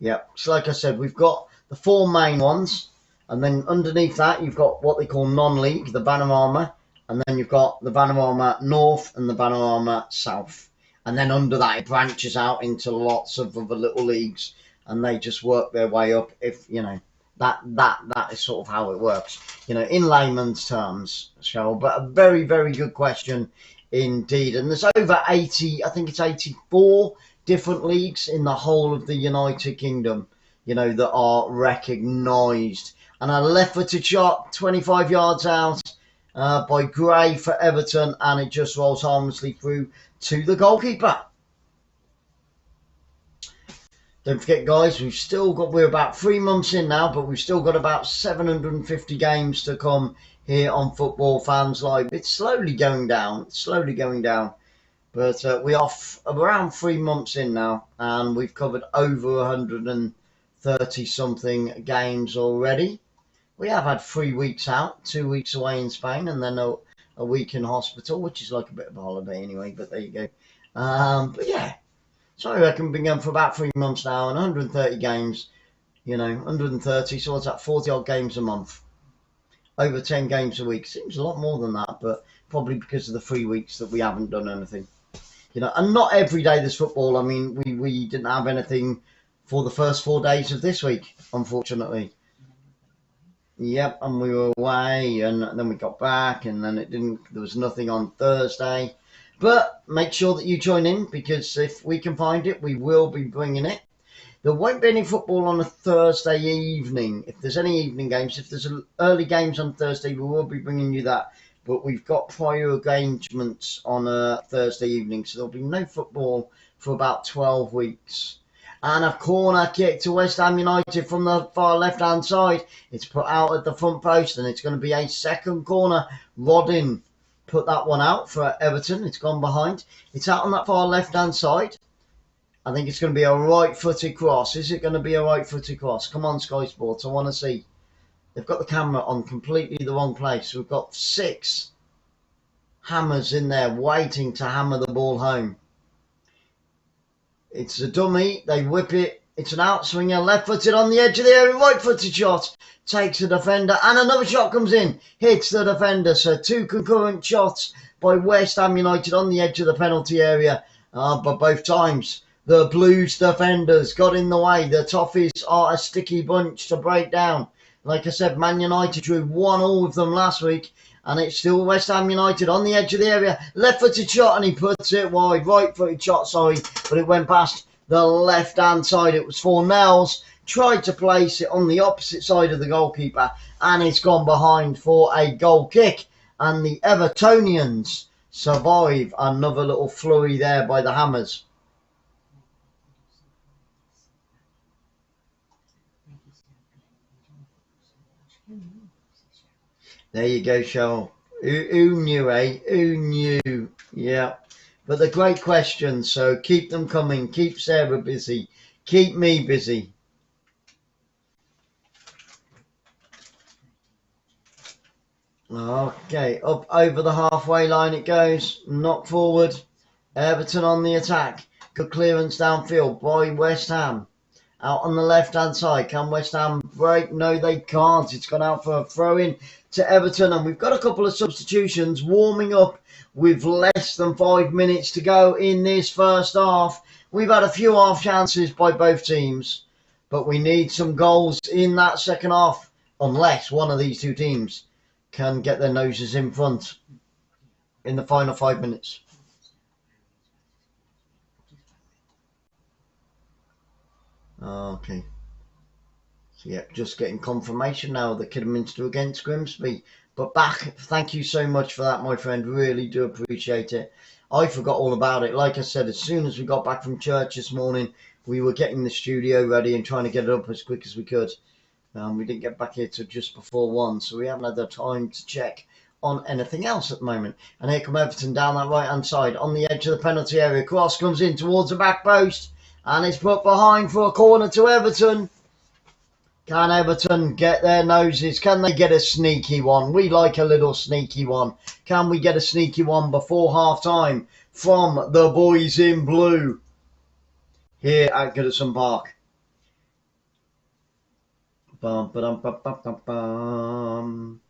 Yep. So like I said, we've got the four main ones, and then underneath that you've got what they call non-league, the Vanarama, and then you've got the Vanarama North and the Vanarama South, and then under that it branches out into lots of other little leagues, and they just work their way up. If you know that is sort of how it works, in layman's terms. So, but a very, very good question indeed. And there's over 80, I think it's 84 different leagues in the whole of the United Kingdom, that are recognised. And a left-footed shot, 25 yards out by Gray for Everton, and it just rolls harmlessly through to the goalkeeper. Don't forget, guys, we're about 3 months in now, but we've still got about 750 games to come here on Football Fans Live. It's slowly going down, but we're off around 3 months in now, and we've covered over 130 something games already. We have had 3 weeks out, 2 weeks away in Spain, and then a week in hospital, which is like a bit of a holiday anyway, but there you go. But yeah. So I reckon we've been going for about 3 months now, and 130 games, 130, so what's that, 40 odd games a month. Over 10 games a week. Seems a lot more than that, but probably because of the 3 weeks that we haven't done anything. And not every day there's football. I mean, we didn't have anything for the first 4 days of this week, unfortunately. Yep, and we were away, and then we got back, and then there was nothing on Thursday. But make sure that you join in, because if we can find it, we will be bringing it. There won't be any football on a Thursday evening. If there's any evening games, if there's early games on Thursday, we will be bringing you that. But we've got prior arrangements on a Thursday evening, so there'll be no football for about 12 weeks. And a corner kick to West Ham United from the far left-hand side. It's put out at the front post, and it's going to be a second corner. Rodin put that one out for Everton. It's gone behind. It's out on that far left-hand side. I think it's going to be a right-footed cross. Is it going to be a right-footed cross? Come on, Sky Sports. I want to see. They've got the camera on completely the wrong place. We've got 6 hammers in there waiting to hammer the ball home. It's a dummy. They whip it. It's an outswinger, left-footed on the edge of the area, right-footed shot. Takes the defender, and another shot comes in. Hits the defender. So 2 concurrent shots by West Ham United on the edge of the penalty area. But both times, the Blues defenders got in the way. The Toffees are a sticky bunch to break down. Like I said, Man United drew 1-1 with them last week. And it's still West Ham United on the edge of the area. Left-footed shot, and he puts it wide. Right-footed shot, sorry. But it went past the left-hand side. It was Fornells. Tried to place it on the opposite side of the goalkeeper. And it's gone behind for a goal kick. And the Evertonians survive another little flurry there by the Hammers. There you go, Cheryl. Who knew, eh? Who knew? Yeah. But the great questions, so keep them coming. Keep Sarah busy. Keep me busy. Okay, up over the halfway line it goes. Knock forward. Everton on the attack. Good clearance downfield by West Ham. Out on the left-hand side. Can West Ham break? No, they can't. It's gone out for a throw-in to Everton. And we've got a couple of substitutions warming up with less than 5 minutes to go in this first half. We've had a few half chances by both teams. But we need some goals in that second half. Unless one of these two teams can get their noses in front in the final 5 minutes. Okay. So yeah, just getting confirmation now that Kidderminster against Grimsby. But back, thank you so much for that, my friend. Really do appreciate it. I forgot all about it. Like I said, as soon as we got back from church this morning, we were getting the studio ready and trying to get it up as quick as we could. We didn't get back here till just before 1, so we haven't had the time to check on anything else at the moment. And here come Everton down that right-hand side on the edge of the penalty area. Cross comes in towards the back post, and it's put behind for a corner to Everton. Can Everton get their noses? Can they get a sneaky one? We like a little sneaky one. Can we get a sneaky one before half-time from the boys in blue here at Goodison Park? Bum, ba-dum, bum, bum, bum, bum.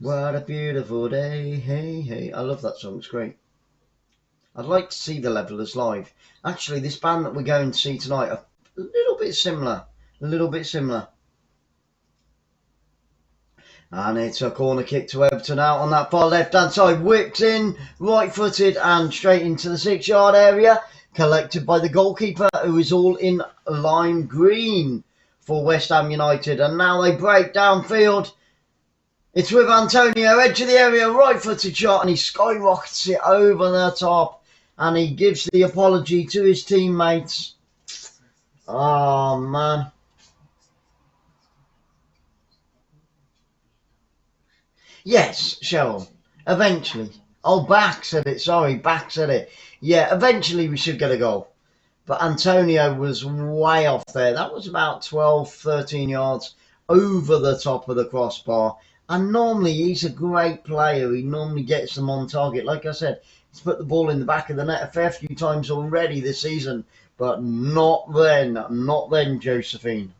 What a beautiful day, hey, hey. I love that song, it's great. I'd like to see the Levellers live. Actually, this band that we're going to see tonight are a little bit similar. And it's a corner kick to Everton out on that far left-hand side. Whipped in, right-footed, and straight into the 6-yard area. Collected by the goalkeeper, who is all in lime green for West Ham United. And now they break downfield. It's with Antonio, edge of the area, right-footed shot, and he skyrockets it over the top. And he gives the apology to his teammates. Oh, man. Yes, Cheryl, eventually. Oh, Back said it, sorry, Back said it. Yeah, eventually we should get a goal. But Antonio was way off there. That was about 12, 13 yards over the top of the crossbar. And normally he's a great player. He normally gets them on target. Like I said, he's put the ball in the back of the net a fair few times already this season. But not then, Josephine.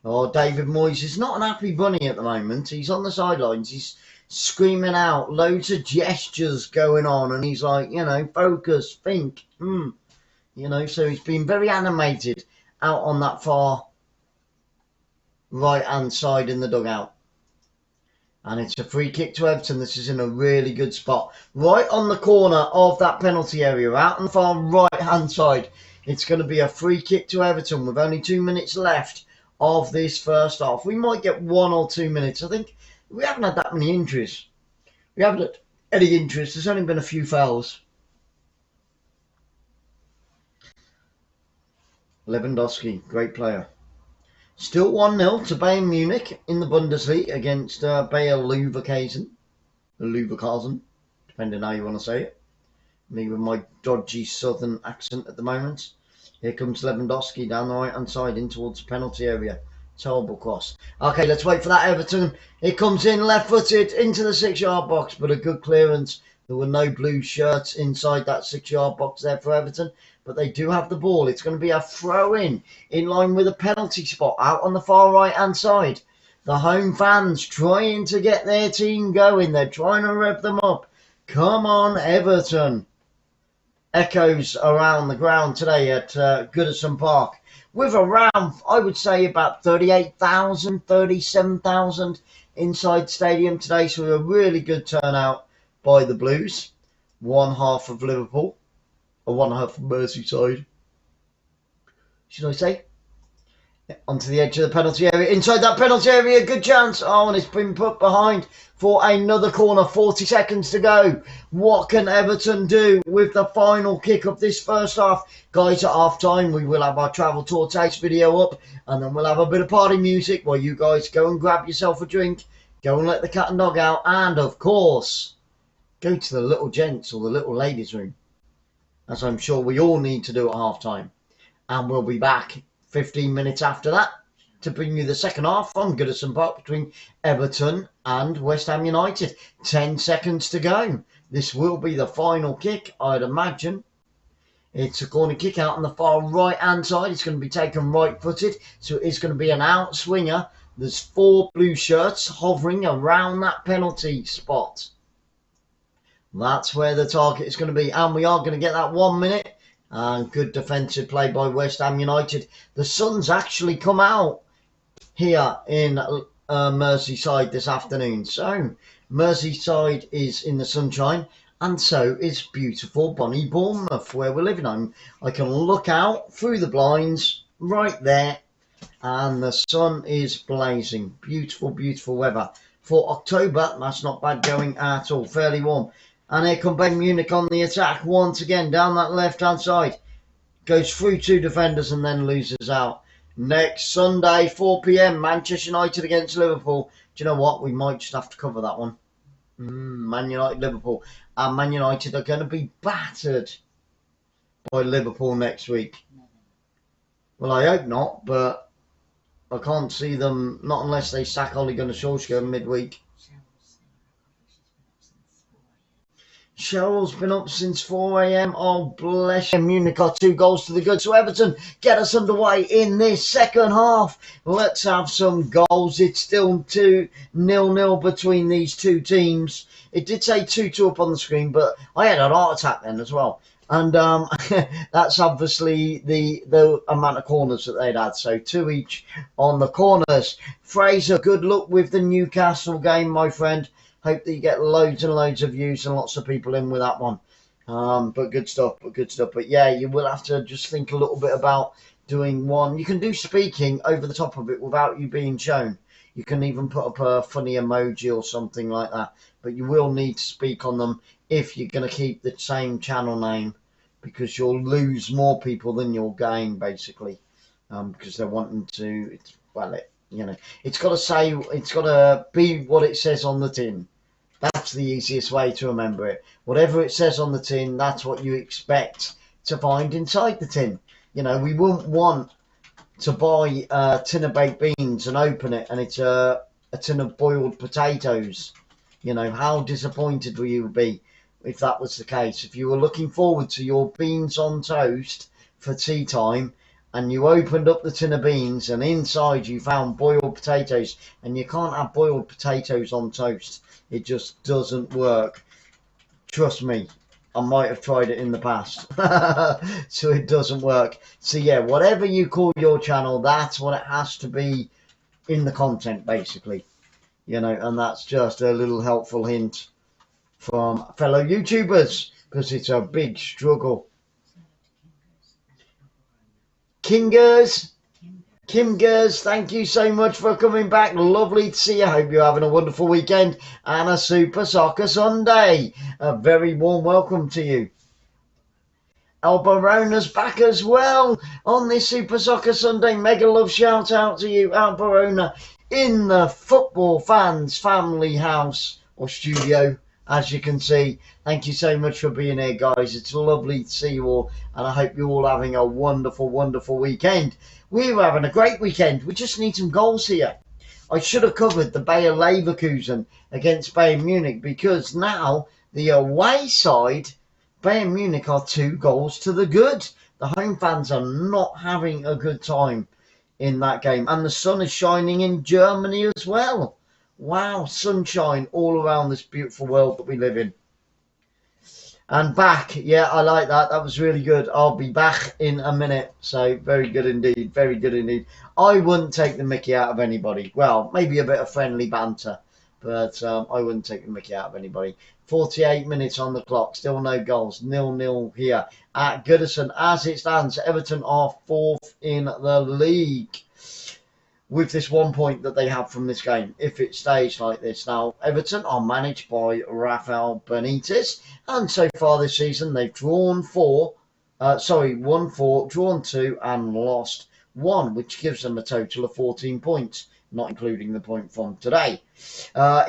Oh, David Moyes is not an happy bunny at the moment. He's on the sidelines. He's screaming out, loads of gestures going on. And he's like, focus, think. So he's been very animated out on that far right-hand side in the dugout. And it's a free kick to Everton. This is in a really good spot. Right on the corner of that penalty area, out on the far right-hand side. It's going to be a free kick to Everton with only 2 minutes left of this first half. We might get 1 or 2 minutes. I think we haven't had that many injuries. We haven't had any injuries. There's only been a few fouls. Lewandowski, great player. Still 1-0 to Bayern Munich in the Bundesliga against Bayer Leverkusen, depending how you want to say it. Me with my dodgy southern accent at the moment. Here comes Lewandowski down the right hand side in towards the penalty area. Terrible cross. Okay, let's wait for that Everton. It comes in left footed into the 6-yard box, but a good clearance. There were no blue shirts inside that 6-yard box there for Everton, but they do have the ball. It's going to be a throw in line with a penalty spot out on the far right hand side. The home fans trying to get their team going. They're trying to rev them up. Come on, Everton. Echoes around the ground today at Goodison Park with around, I would say, about 38,000, 37,000 inside stadium today. So a really good turnout by the Blues. One half of Liverpool, or one half of Merseyside, should I say. Onto the edge of the penalty area. Inside that penalty area, good chance. Oh, and it's been put behind for another corner. 40 seconds to go. What can Everton do with the final kick of this first half? Guys, at half time, we will have our travel tour taste video up, and then we'll have a bit of party music while you guys go and grab yourself a drink, go and let the cat and dog out, and of course, go to the little gents or the little ladies' room, as I'm sure we all need to do at half time. And we'll be back 15 minutes after that to bring you the second half on Goodison Park between Everton and West Ham United. 10 seconds to go. This will be the final kick, I'd imagine. It's a corner kick out on the far right hand side. It's going to be taken right footed, so it is going to be an out swinger. There's 4 blue shirts hovering around that penalty spot. That's where the target is going to be, and we are going to get that 1 minute. And good defensive play by West Ham United. The sun's actually come out here in Merseyside this afternoon. So Merseyside is in the sunshine, and so is beautiful Bonnie Bournemouth, where we're living. I can look out through the blinds right there, and the sun is blazing. Beautiful, beautiful weather. For October, that's not bad going at all. Fairly warm. And here come Bayern Munich on the attack once again down that left-hand side. Goes through 2 defenders and then loses out. Next Sunday, 4 p.m, Manchester United against Liverpool. Do you know what? We might just have to cover that one. Man United, Liverpool. And Man United are going to be battered by Liverpool next week. Well, I hope not, but I can't see them, not unless they sack Ole Gunnar Solskjaer midweek. Cheryl's been up since 4 a.m. Oh, bless you. Munich got 2 goals to the good. So Everton get us underway in this second half. Let's have some goals. It's still 2-0 between these two teams. It did say 2-2 up on the screen, but I had an heart attack then as well. And that's obviously the amount of corners that they'd had. So 2 each on the corners. Fraser, good luck with the Newcastle game, my friend. Hope that you get loads and loads of views and lots of people in with that one. But good stuff. But yeah, you will have to just think a little bit about doing one. You can do speaking over the top of it without you being shown. You can even put up a funny emoji or something like that. But you will need to speak on them if you're going to keep the same channel name, because you'll lose more people than you'll gain, basically. Because they're wanting to, it's got to be what it says on the tin. That's the easiest way to remember it. Whatever it says on the tin, that's what you expect to find inside the tin. We wouldn't want to buy a tin of baked beans and open it and it's a tin of boiled potatoes. How disappointed will you be if that was the case? If you were looking forward to your beans on toast for tea time and you opened up the tin of beans and inside you found boiled potatoes, and you can't have boiled potatoes on toast. It just doesn't work. Trust me, I might have tried it in the past. So it doesn't work. So yeah, whatever you call your channel, that's what it has to be in the content, basically. And that's just a little helpful hint from fellow YouTubers, because it's a big struggle. Kim Gers, thank you so much for coming back. Lovely to see you. Hope you're having a wonderful weekend and a super soccer Sunday. A very warm welcome to you. 𝓣𝓸𝓲𝓷𝓲𝓷𝓰's back as well on this Super Soccer Sunday. Mega love shout out to you, 𝓣𝓸𝓲𝓷𝓲, in the Football Fans family house or studio, as you can see. Thank you so much for being here, guys. It's lovely to see you all, and I hope you're all having a wonderful, wonderful weekend. We're having a great weekend. We just need some goals here. I should have covered the Bayer Leverkusen against Bayern Munich, because now the away side, Bayern Munich, are 2 goals to the good. The home fans are not having a good time in that game. And the sun is shining in Germany as well. Wow, sunshine all around this beautiful world that we live in. And back, yeah, I like that. That was really good. I'll be back in a minute. So very good indeed, very good indeed. I wouldn't take the mickey out of anybody. Well, maybe a bit of friendly banter, but I wouldn't take the mickey out of anybody. 48 minutes on the clock, still no goals, 0-0 here at Goodison. As it stands, Everton are 4th in the league with this 1 point that they have from this game, if it stays like this. Now, Everton are managed by Rafael Benitez, and so far this season they've won 4, drawn 2 and lost 1, which gives them a total of 14 points, not including the point from today.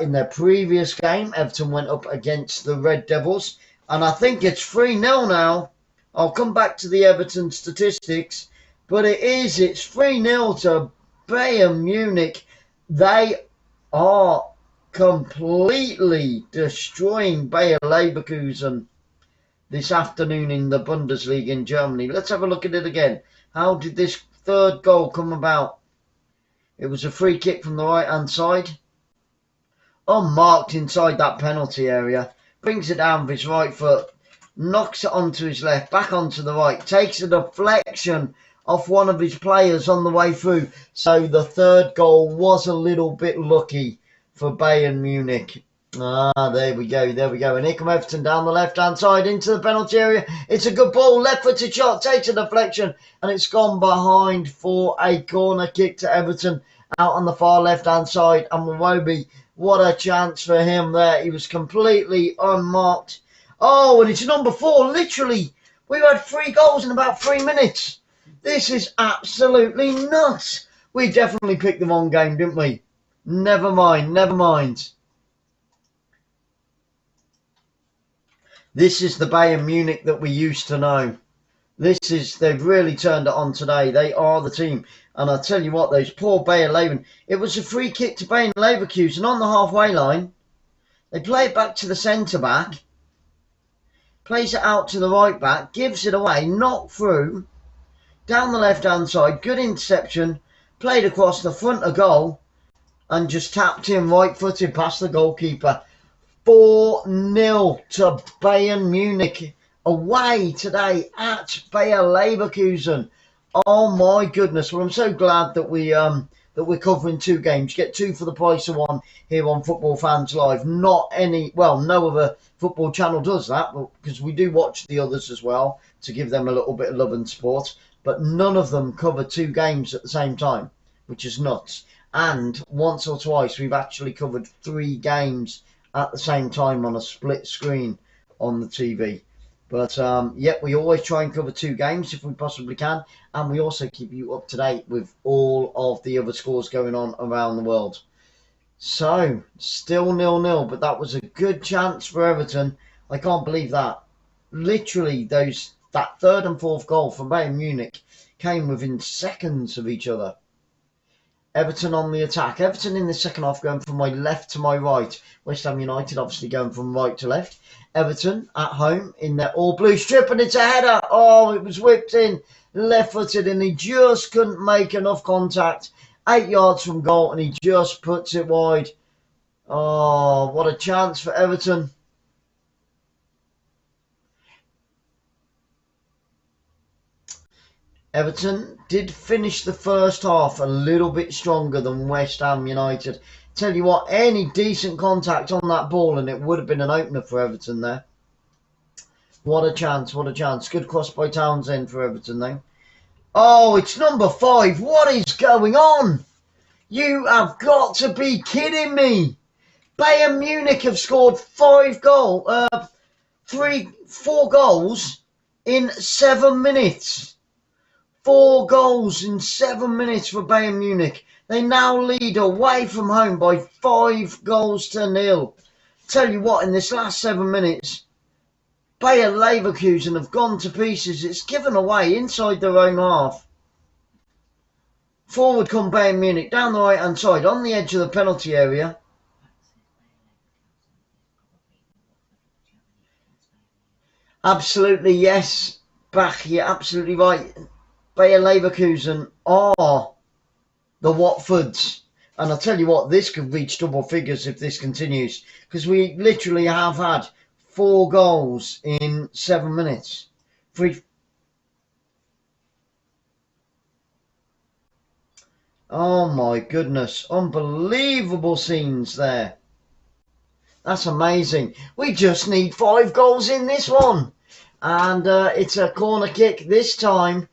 In their previous game, Everton went up against the Red Devils, and I think it's 3-0 now. I'll come back to the Everton statistics, but it's 3-0 to Bayern Munich. They are completely destroying Bayer Leverkusen this afternoon in the Bundesliga in Germany. Let's have a look at it again. How did this third goal come about? It was a free kick from the right-hand side. Unmarked inside that penalty area. Brings it down with his right foot. Knocks it onto his left. Back onto the right. Takes a deflection off one of his players on the way through. So the third goal was a little bit lucky for Bayern Munich. There we go, there we go. And here come Everton down the left-hand side into the penalty area. It's a good ball, left-footed shot, takes a deflection, and it's gone behind for a corner kick to Everton out on the far left-hand side. And Mwobi, what a chance for him there. He was completely unmarked. Oh, and it's number 4, literally. We've had 3 goals in about 3 minutes. This is absolutely nuts. We definitely picked the wrong game, didn't we? Never mind, never mind. This is the Bayern Munich that we used to know. They've really turned it on today. They are the team. And I'll tell you what, those poor Bayer Leverkusen. It was a free kick to Bayer Leverkusen on the halfway line. They play it back to the centre-back. Plays it out to the right-back. Gives it away. Knocked through. Down the left-hand side. Good interception. Played across the front of goal. And just tapped in right-footed past the goalkeeper. 4-0 to Bayern Munich away today at Bayer Leverkusen. Oh my goodness! Well, I'm so glad that we're covering 2 games. You get 2 for the price of 1 here on Football Fans Live. No other football channel does that, because we do watch the others as well to give them a little bit of love and support. But none of them cover 2 games at the same time, which is nuts. And once or twice we've actually covered 3 games at the same time on a split screen on the TV. But yep, we always try and cover 2 games if we possibly can, and we also keep you up to date with all of the other scores going on around the world. So still 0-0, but that was a good chance for Everton. I can't believe that. Literally, that third and fourth goal from Bayern Munich came within seconds of each other. Everton on the attack. Everton in the second half going from my left to my right. West Ham United obviously going from right to left. Everton at home in their all-blue strip, and it's a header. Oh, it was whipped in, left-footed, and he just couldn't make enough contact. 8 yards from goal, and he just puts it wide. Oh, what a chance for Everton. Everton did finish the first half a little bit stronger than West Ham United. Tell you what, any decent contact on that ball and it would have been an opener for Everton there. What a chance, what a chance. Good cross by Townsend for Everton though. Oh, it's number 5. What is going on? You have got to be kidding me. Bayern Munich have scored 4 goals in 7 minutes. 4 goals in 7 minutes for Bayern Munich. They now lead away from home by 5-0. Tell you what, in this last 7 minutes, Bayer Leverkusen have gone to pieces. It's given away inside their own half. Forward come Bayern Munich down the right hand side on the edge of the penalty area. Absolutely, yes. Bach, you're absolutely right. Bayer Leverkusen are the Watfords. And I'll tell you what, this could reach double figures if this continues. Because we literally have had 4 goals in 7 minutes. Oh my goodness. Unbelievable scenes there. That's amazing. We just need 5 goals in this one. And it's a corner kick this time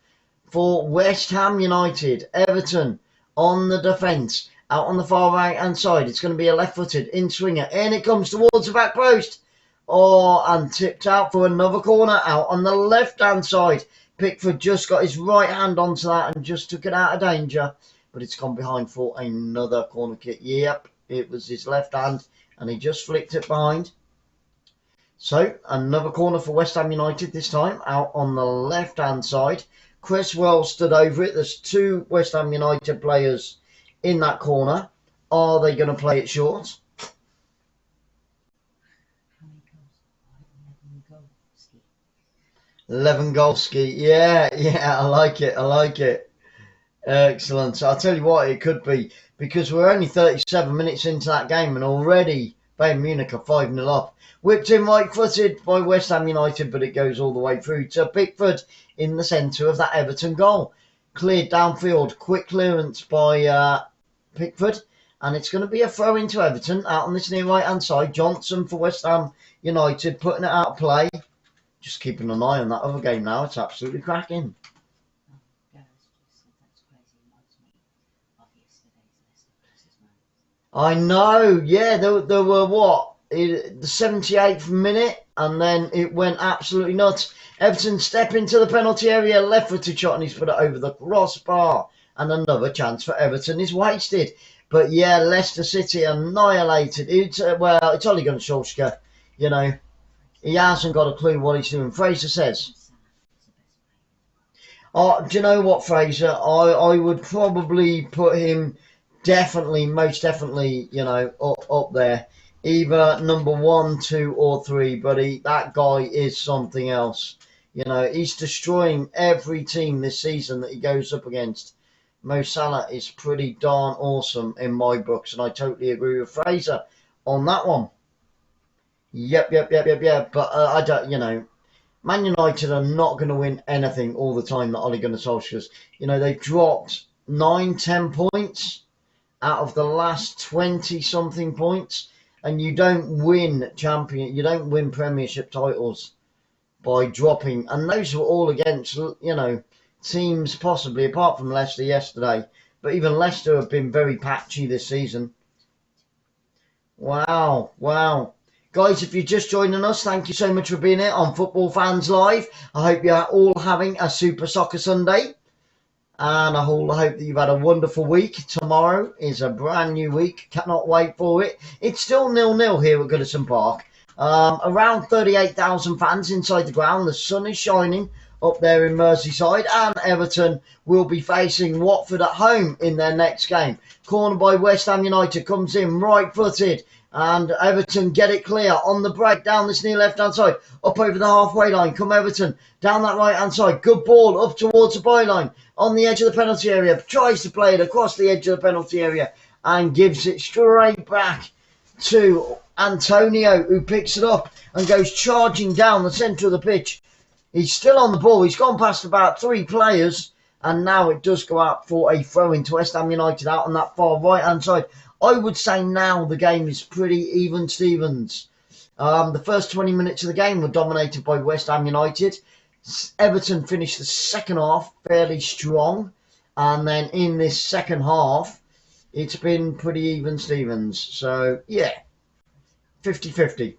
for West Ham United. Everton on the defence. Out on the far right hand side. It's going to be a left-footed in-swinger. In it comes towards the back post. Oh, and tipped out for another corner out on the left-hand side. Pickford just got his right hand onto that and just took it out of danger. But it's gone behind for another corner kick. Yep, it was his left hand and he just flicked it behind. So, another corner for West Ham United this time, out on the left-hand side. Cresswell stood over it. There's 2 West Ham United players in that corner. Are they going to play it short? Lewandowski. Yeah, I like it. Excellent. So I'll tell you what, it could be, because we're only 37 minutes into that game and already Bayern Munich are 5-0 up. Whipped in right-footed by West Ham United, but it goes all the way through to Pickford in the centre of that Everton goal. Cleared downfield, quick clearance by Pickford, and it's going to be a throw into Everton out on this near right-hand side. Johnson for West Ham United, putting it out of play. Just keeping an eye on that other game now. It's absolutely cracking. I know, yeah, there were what? The 78th minute, and then it went absolutely nuts. Everton step into the penalty area, left-footed shot, and he's put it over the crossbar. And another chance for Everton is wasted. But yeah, Leicester City annihilated. It's Ole Gunnar Solskjaer, you know. He hasn't got a clue what he's doing. Fraser says. Do you know what, Fraser? I would probably put him most definitely, you know, up there. Either number 1, 2 or 3. But that guy is something else. You know, he's destroying every team this season that he goes up against. Mo Salah is pretty darn awesome in my books. And I totally agree with Fraser on that one. Yep. But I don't, you know, Man United are not going to win anything all the time that Ole Gunnar Solskjaer's. You know, they've dropped 9-10 points out of the last 20-something points. And you don't win Premiership titles by dropping. And those were all against, you know, teams possibly, apart from Leicester yesterday. But even Leicester have been very patchy this season. Wow. Guys, if you're just joining us, thank you so much for being here on Football Fans Live. I hope you're all having a Super Soccer Sunday. And I hope that you've had a wonderful week. Tomorrow is a brand new week. Cannot wait for it. It's still 0-0 here at Goodison Park. Around 38,000 fans inside the ground. The sun is shining up there in Merseyside. And Everton will be facing Watford at home in their next game. Corner by West Ham United comes in right-footed. And Everton get it clear on the break down this near left-hand side. Up over the halfway line. Come Everton. Down that right-hand side. Good ball up towards the byline. On the edge of the penalty area. Tries to play it across the edge of the penalty area. And gives it straight back to Antonio, who picks it up and goes charging down the centre of the pitch. He's still on the ball. He's gone past about 3 players. And now it does go out for a throw into West Ham United out on that far right-hand side. I would say now the game is pretty even Stevens. The first 20 minutes of the game were dominated by West Ham United. Everton finished the second half fairly strong. And then in this second half, it's been pretty even Stevens. So, yeah, 50-50.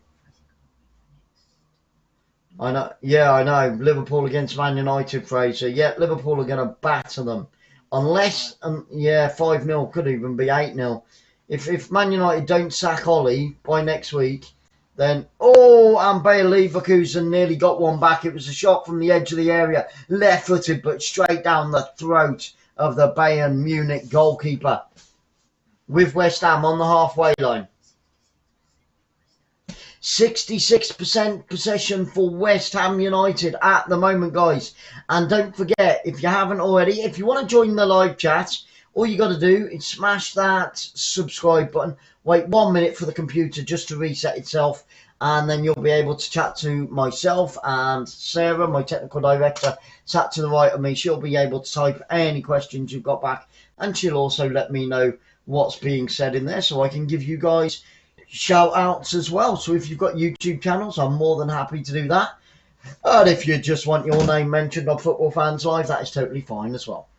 I know. Yeah, I know. Liverpool against Man United, Fraser. Yeah, Liverpool are going to batter them. Unless, yeah, 5-0, could even be 8-0. If Man United don't sack Ollie by next week, then, oh, and Bayer Leverkusen nearly got one back. It was a shot from the edge of the area, left-footed, but straight down the throat of the Bayern Munich goalkeeper. With West Ham on the halfway line. 66% possession for West Ham United at the moment, guys. And don't forget, if you haven't already, if you want to join the live chat, all you got to do is smash that subscribe button. Wait 1 minute for the computer just to reset itself. And then you'll be able to chat to myself and Sarah, my technical director, sat to the right of me. She'll be able to type any questions you've got back. And she'll also let me know what's being said in there so I can give you guys shout outs as well. So if you've got YouTube channels, I'm more than happy to do that. And if you just want your name mentioned on Football Fans Live, that is totally fine as well.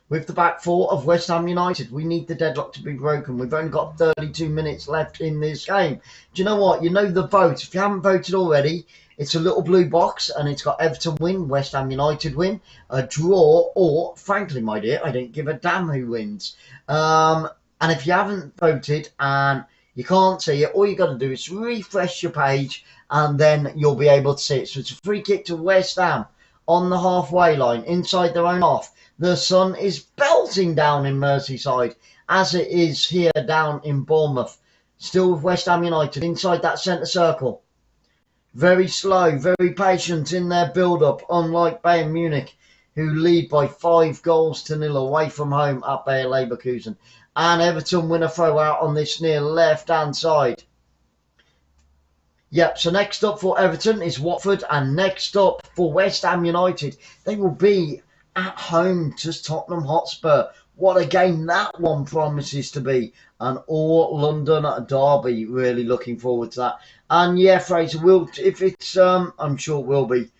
With the back four of West Ham United, we need the deadlock to be broken. We've only got 32 minutes left in this game. Do you know what? You know the vote. If you haven't voted already, it's a little blue box and it's got Everton win, West Ham United win, a draw, or, frankly, my dear, I don't give a damn who wins. And if you haven't voted and you can't see it, all you got to do is refresh your page and then you'll be able to see it. So it's a free kick to West Ham on the halfway line, inside their own half. The sun is belting down in Merseyside as it is here down in Bournemouth. Still with West Ham United inside that centre circle. Very slow, very patient in their build-up, unlike Bayern Munich, who lead by 5-0 away from home at Bayer Leverkusen. And Everton win a throw out on this near left-hand side. Yep, so next up for Everton is Watford, and next up for West Ham United, they will be at home to Tottenham Hotspur. What a game that one promises to be. An all-London derby. Really looking forward to that. And yeah, Fraser, if it's, I'm sure it will be.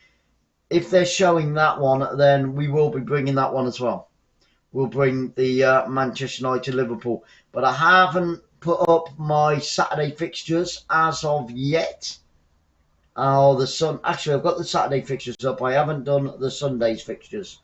If they're showing that one, then we will be bringing that one as well. We'll bring the Manchester United Liverpool. But I haven't put up my Saturday fixtures as of yet. Oh, actually, I've got the Saturday fixtures up. I haven't done the Sunday's fixtures.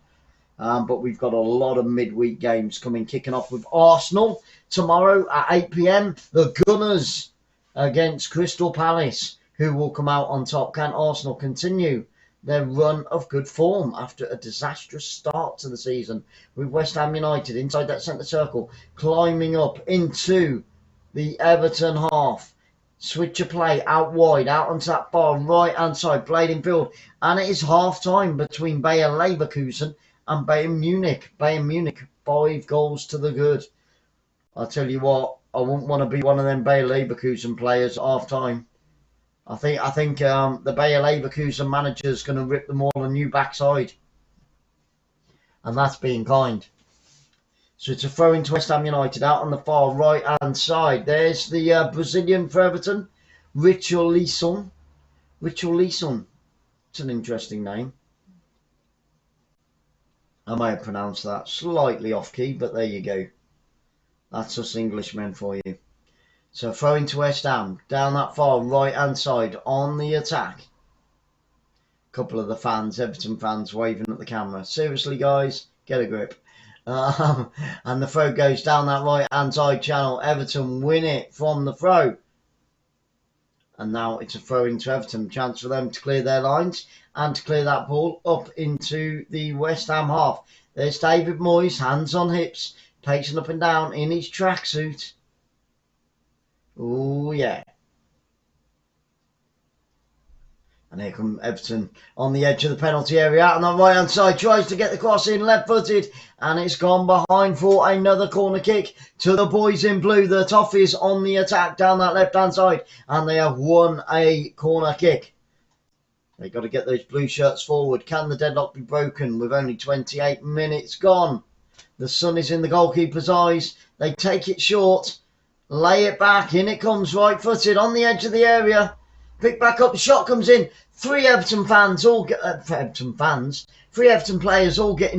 But we've got a lot of midweek games kicking off with Arsenal tomorrow at 8 p.m. The Gunners against Crystal Palace, who will come out on top. Can Arsenal continue their run of good form after a disastrous start to the season, with West Ham United inside that centre circle, climbing up into the Everton half? Switch of play out wide, out onto that far right hand side, played in field, and it is half time between Bayer Leverkusen and Bayern Munich. Bayern Munich 5-0. I'll tell you what, I wouldn't want to be one of them Bayer Leverkusen players at half time. I think the Bayer Leverkusen manager is going to rip them all a new backside. And that's being kind. So it's a throw into West Ham United out on the far right hand side. There's the Brazilian for Everton, 𝓳𝓸𝓲𝓷𝓲𝓷𝓰. 𝓳𝓸𝓲𝓷𝓲𝓷𝓲𝓷𝓰. It's an interesting name. I may have pronounced that slightly off key, but there you go. That's us Englishmen for you. So throw into West Ham, down that far right hand side on the attack. A couple of the fans, Everton fans, waving at the camera. Seriously, guys, get a grip. And the throw goes down that right hand side channel. Everton win it from the throw. And now it's a throw into Everton. Chance for them to clear their lines and to clear that ball up into the West Ham half. There's David Moyes, hands on hips, pacing up and down in his tracksuit. Oh, yeah. And here come Everton on the edge of the penalty area, out on the right hand side, tries to get the cross in, left footed, and it's gone behind for another corner kick to the boys in blue. The Toffees on the attack down that left hand side, and they have won a corner kick. They've got to get those blue shirts forward. Can the deadlock be broken with only 28 minutes gone? The sun is in the goalkeeper's eyes. They take it short, lay it back, in it comes, right footed on the edge of the area. Pick back up, the shot comes in. Three Everton players all getting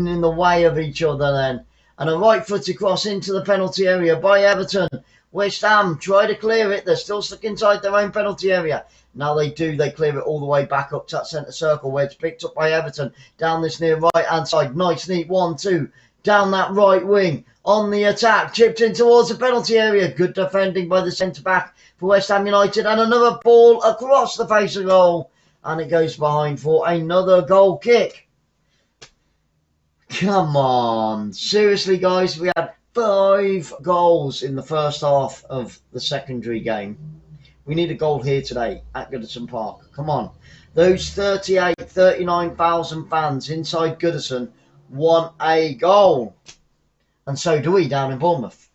in the way of each other then. And a right footed cross into the penalty area by Everton. West Ham try to clear it. They're still stuck inside their own penalty area. Now they do. They clear it all the way back up to that centre circle where it's picked up by Everton. Down this near right-hand side. Nice, neat 1-2. Down that right wing. On the attack. Chipped in towards the penalty area. Good defending by the centre-back for West Ham United. And another ball across the face of goal. And it goes behind for another goal kick. Come on. Seriously, guys, we had 5 goals in the first half of the secondary game. We need a goal here today at Goodison Park. Come on. Those 39,000 fans inside Goodison want a goal. And so do we down in Bournemouth.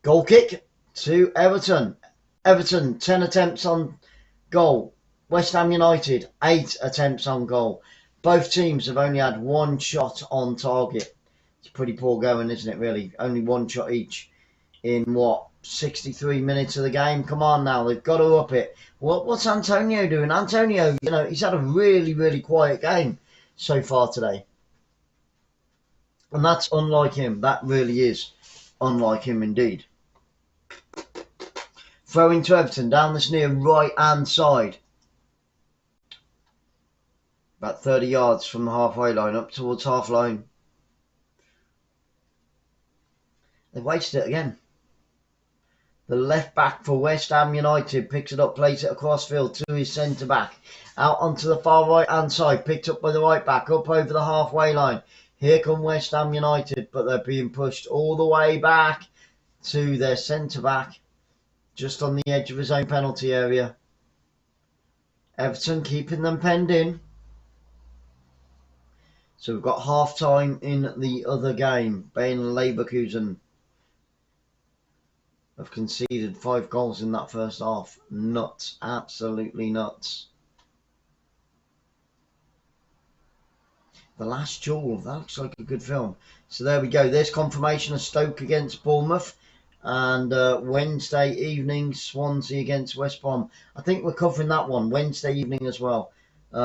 Goal kick to Everton. Everton, 10 attempts on goal. West Ham United, 8 attempts on goal. Both teams have only had 1 shot on target. It's pretty poor going, isn't it, really? Only 1 shot each in, 63 minutes of the game? Come on now, they've got to up it. What's Antonio doing? Antonio, he's had a really, really quiet game so far today. And that's unlike him. That really is unlike him indeed. Throwing to Everton down this near right-hand side. About 30 yards from the halfway line, up towards half line. They've wasted it again. The left back for West Ham United picks it up, plays it across field to his centre back. Out onto the far right hand side, picked up by the right back, up over the halfway line. Here come West Ham United, but they're being pushed all the way back to their centre back, just on the edge of his own penalty area. Everton keeping them penned in. So we've got half time in the other game. Bayer Leverkusen have conceded 5 goals in that first half. Nuts. Absolutely nuts. The Last Duel. That looks like a good film. So there we go. There's confirmation of Stoke against Bournemouth. And Wednesday evening, Swansea against West Brom. I think we're covering that one Wednesday evening as well.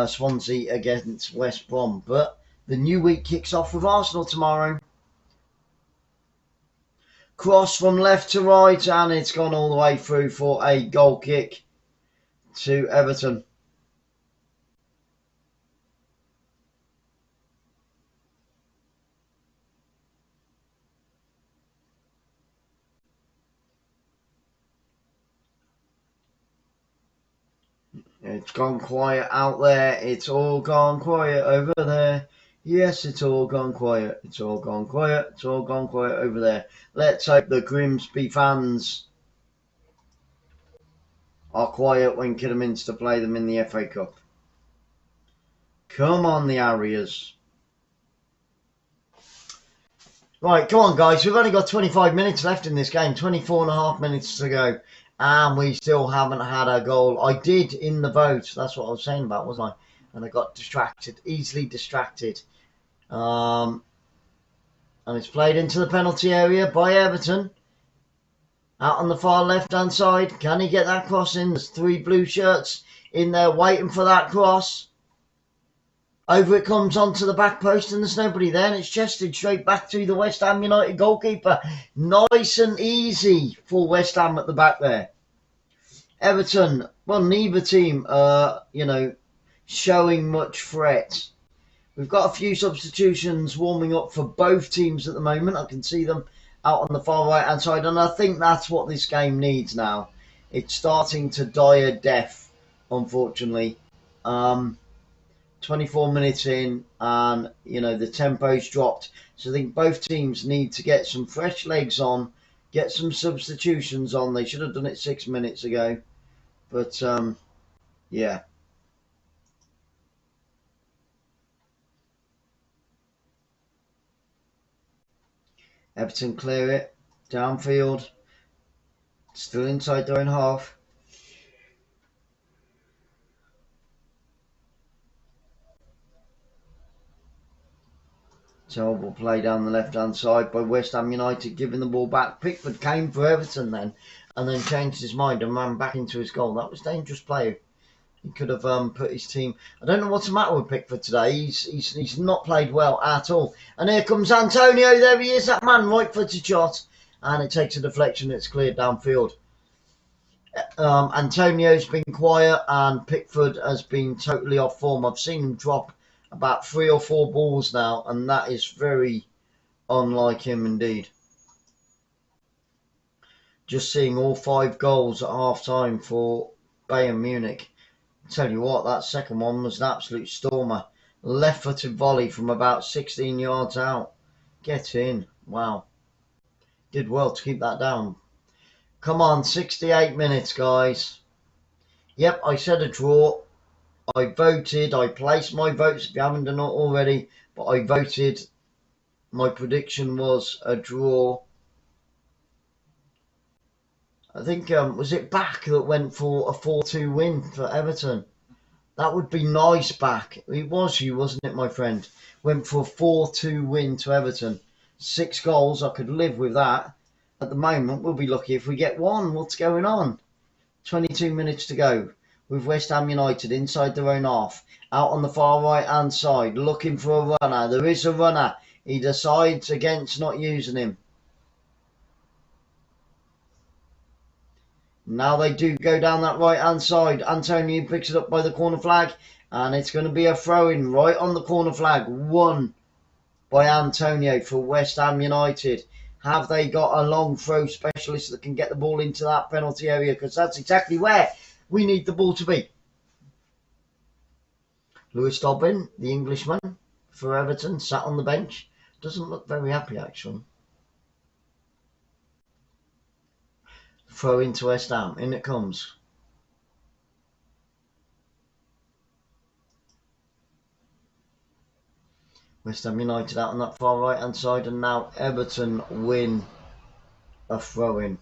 Swansea against West Brom. But the new week kicks off with Arsenal tomorrow. Cross from left to right, and it's gone all the way through for a goal kick to Everton. It's gone quiet out there. It's all gone quiet over there. Yes, it's all gone quiet. It's all gone quiet. It's all gone quiet over there. Let's hope the Grimsby fans are quiet when Kidderminster play them in the FA Cup. Come on, the Harriers. Right, come on, guys. We've only got 25 minutes left in this game. 24.5 minutes to go. And we still haven't had a goal. I did in the vote. That's what I was saying about, wasn't I? And I got distracted. Easily distracted. And it's played into the penalty area by Everton. Out on the far left-hand side. Can he get that cross in? There's 3 blue shirts in there waiting for that cross. Over it comes onto the back post and there's nobody there. And it's chested straight back to the West Ham United goalkeeper. Nice and easy for West Ham at the back there. Everton, well, neither team showing much threat. We've got a few substitutions warming up for both teams at the moment. I can see them out on the far right hand side, and I think that's what this game needs now. It's starting to die a death, unfortunately. 24 minutes in, and the tempo's dropped. So I think both teams need to get some fresh legs on, get some substitutions on. They should have done it 6 minutes ago, but yeah. Everton clear it downfield, still inside their own half. Terrible play down the left-hand side by West Ham United, giving the ball back. Pickford came for Everton then, and then changed his mind and ran back into his goal. That was dangerous play. He could have put his team... I don't know what's the matter with Pickford today. He's not played well at all. And here comes Antonio. There he is, that man, right-footed shot. and it takes a deflection. It's cleared downfield. Antonio's been quiet, and Pickford has been totally off form. I've seen him drop about 3 or 4 balls now, and that is very unlike him indeed. Just seeing all 5 goals at half time for Bayern Munich. I tell you what, that second one was an absolute stormer. Left-footed volley from about 16 yards out. Get in. Wow. Did well to keep that down. Come on, 68 minutes, guys. Yep, I said a draw. I voted. I placed my votes if you haven't done it already. But I voted. My prediction was a draw. I think, was it Back that went for a 4-2 win for Everton? That would be nice, Back. It was you, wasn't it, my friend? Went for a 4-2 win to Everton. 6 goals, I could live with that. At the moment, we'll be lucky if we get 1. What's going on? 22 minutes to go. With West Ham United inside their own half. Out on the far right-hand side, looking for a runner. There is a runner. He decides against not using him. Now they do go down that right-hand side. Antonio picks it up by the corner flag. And it's going to be a throw-in right on the corner flag. Won by Antonio for West Ham United. Have they got a long throw specialist that can get the ball into that penalty area? Because that's exactly where we need the ball to be. Lewis Dobbin, the Englishman for Everton, sat on the bench. Doesn't look very happy, actually. Throw into West Ham. In it comes. West Ham United out on that far right hand side, and now Everton win a throw-in.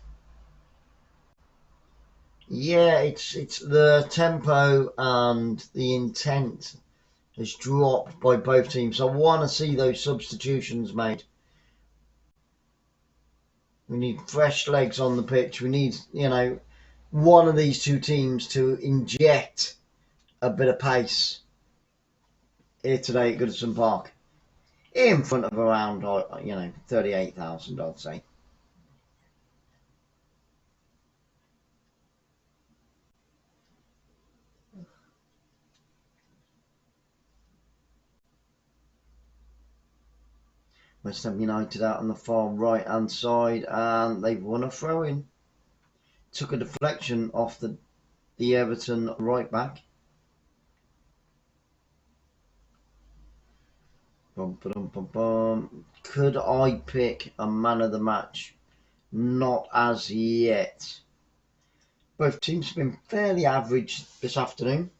Yeah, it's the tempo and the intent has dropped by both teams. I want to see those substitutions made. We need fresh legs on the pitch. We need, one of these two teams to inject a bit of pace here today at Goodison Park. In front of around, 38,000, I'd say. West Ham United out on the far right hand side, and they've won a throw-in. Took a deflection off the Everton right back. Could I pick a man of the match? Not as yet. Both teams have been fairly average this afternoon.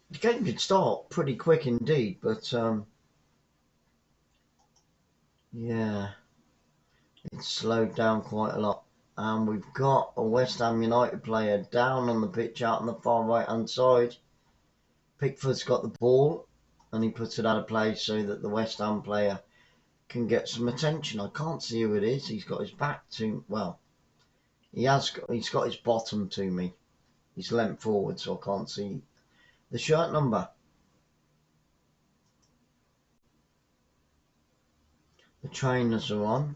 The game did start pretty quick indeed, but yeah, it's slowed down quite a lot. And we've got a West Ham United player down on the pitch out on the far right hand side. Pickford's got the ball and he puts it out of play so that the West Ham player can get some attention. I can't see who it is. He's got his back to, well, he's got his bottom to me. He's leant forward so I can't see the shirt number. The trainers are on.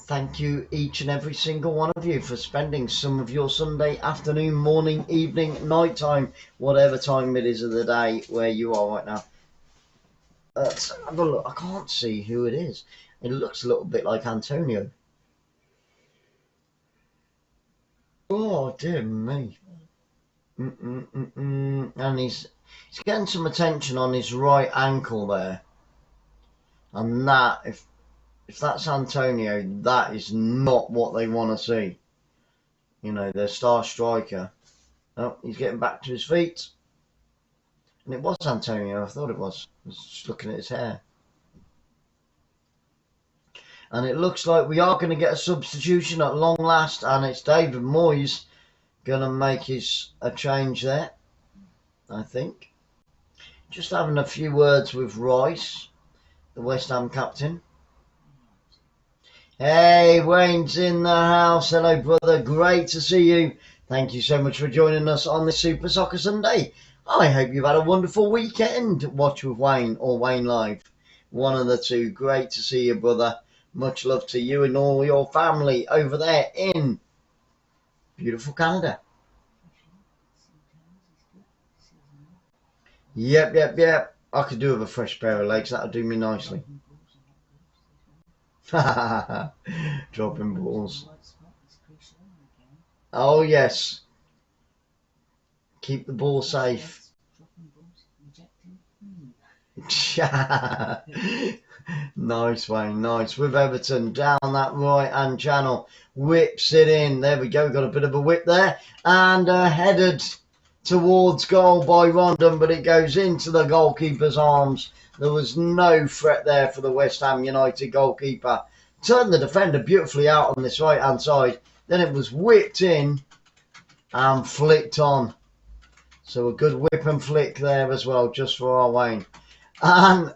Thank you each and every single one of you for spending some of your Sunday afternoon, morning, evening, night time, whatever time it is of the day where you are right now. Let's have a look. I can't see who it is. It looks a little bit like Antonio. Oh dear me. And he's getting some attention on his right ankle there. And that, if that's Antonio, that is not what they want to see. Their star striker. Oh, he's getting back to his feet. And it was Antonio, I thought it was. I was just looking at his hair. And it looks like we are going to get a substitution at long last. And it's David Moyes going to make a change there, I think. Just having a few words with Rice, the West Ham captain. Hey, Wayne's in the house. Hello, brother. Great to see you. Thank you so much for joining us on this Super Soccer Sunday. I hope you've had a wonderful weekend. Watch with Wayne or Wayne Live. one of the two. Great to see you, brother. Much love to you and all your family over there in beautiful Canada. Yep. I could do with a fresh pair of legs. That'll do me nicely. Dropping balls. Oh, yes. Keep the ball safe. Nice, Wayne, nice. With Everton down that right-hand channel. Whips it in. There we go. Got a bit of a whip there. And headed towards goal by Rondon, but it goes into the goalkeeper's arms. There was no threat there for the West Ham United goalkeeper. Turned the defender beautifully out on this right-hand side. Then it was whipped in and flicked on. So a good whip and flick there as well, just for our Wayne. And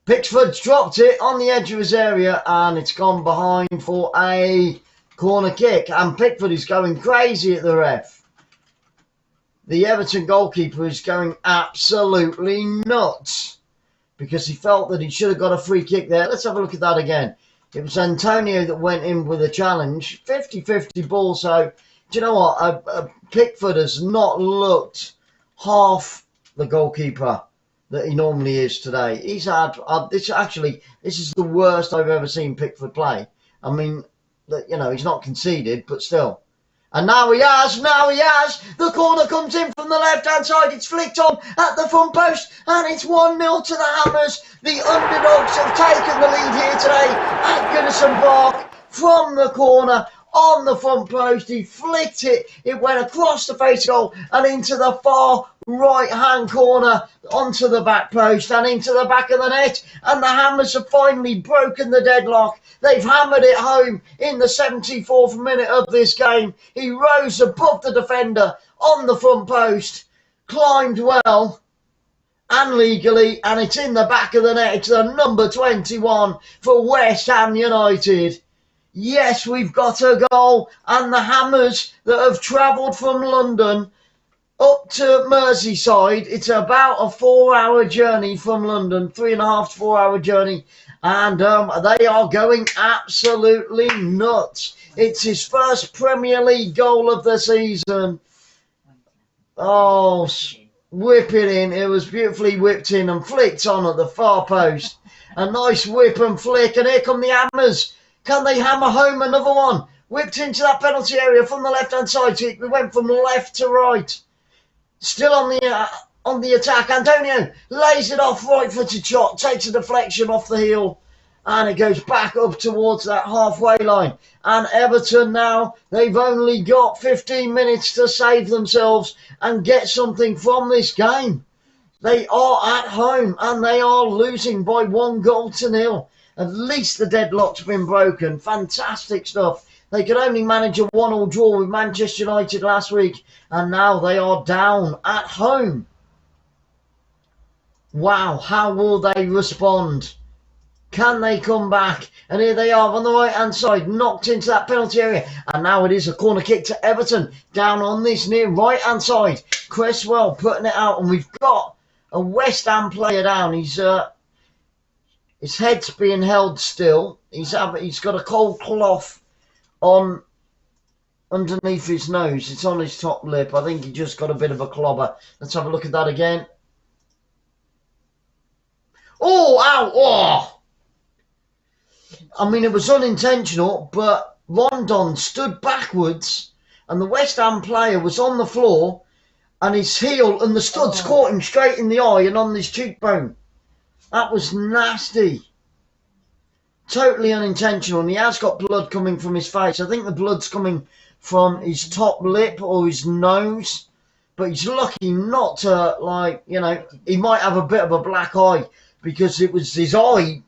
Pickford's dropped it on the edge of his area, and it's gone behind for a corner kick. And Pickford is going crazy at the ref. The Everton goalkeeper is going absolutely nuts because he felt that he should have got a free kick there. Let's have a look at that again. It was Antonio that went in with a challenge. 50-50 ball. So, do you know what? Pickford has not looked half the goalkeeper that he normally is today. He's had this is the worst I've ever seen Pickford play. I mean, you know, he's not conceded, but still. And now he has. The corner comes in from the left-hand side. It's flicked on at the front post, and it's 1-0 to the Hammers. The underdogs have taken the lead here today at Goodison Park from the corner. On the front post, he flicked it. It went across the face goal and into the far right-hand corner, onto the back post and into the back of the net. And the Hammers have finally broken the deadlock. They've hammered it home in the 74th minute of this game. He rose above the defender on the front post, climbed well and legally, and it's in the back of the net. It's the number 21 for West Ham United. Yes, we've got a goal, and the Hammers that have travelled from London up to Merseyside. It's about a 4-hour journey from London, 3.5 to 4-hour journey, and they are going absolutely nuts. It's his first Premier League goal of the season. Oh, whip it in. It was beautifully whipped in and flicked on at the far post. A nice whip and flick, and here come the Hammers. Can they hammer home another one? Whipped into that penalty area from the left-hand side. So we went from left to right. Still on the attack. Antonio lays it off, right-footed shot. Takes a deflection off the heel. And it goes back up towards that halfway line. And Everton now, they've only got 15 minutes to save themselves and get something from this game. They are at home and they are losing by 1-0. At least the deadlock's been broken. Fantastic stuff. They could only manage a 1-1 draw with Manchester United last week, and now they are down at home. Wow, how will they respond? Can they come back? And here they are on the right-hand side, knocked into that penalty area. And now it is a corner kick to Everton, down on this near right-hand side. Cresswell putting it out, and we've got a West Ham player down. His head's being held still. He's got a cold cloth on underneath his nose. It's on his top lip. I think he just got a bit of a clobber. Let's have a look at that again. Oh, ow, oh! I mean, it was unintentional, but Rondon stood backwards and the West Ham player was on the floor and his heel and the studs caught him straight in the eye and on his cheekbone. That was nasty. Totally unintentional. And he has got blood coming from his face. I think the blood's coming from his top lip or his nose. But he's lucky not to, like, you know, he might have a bit of a black eye because it was his eye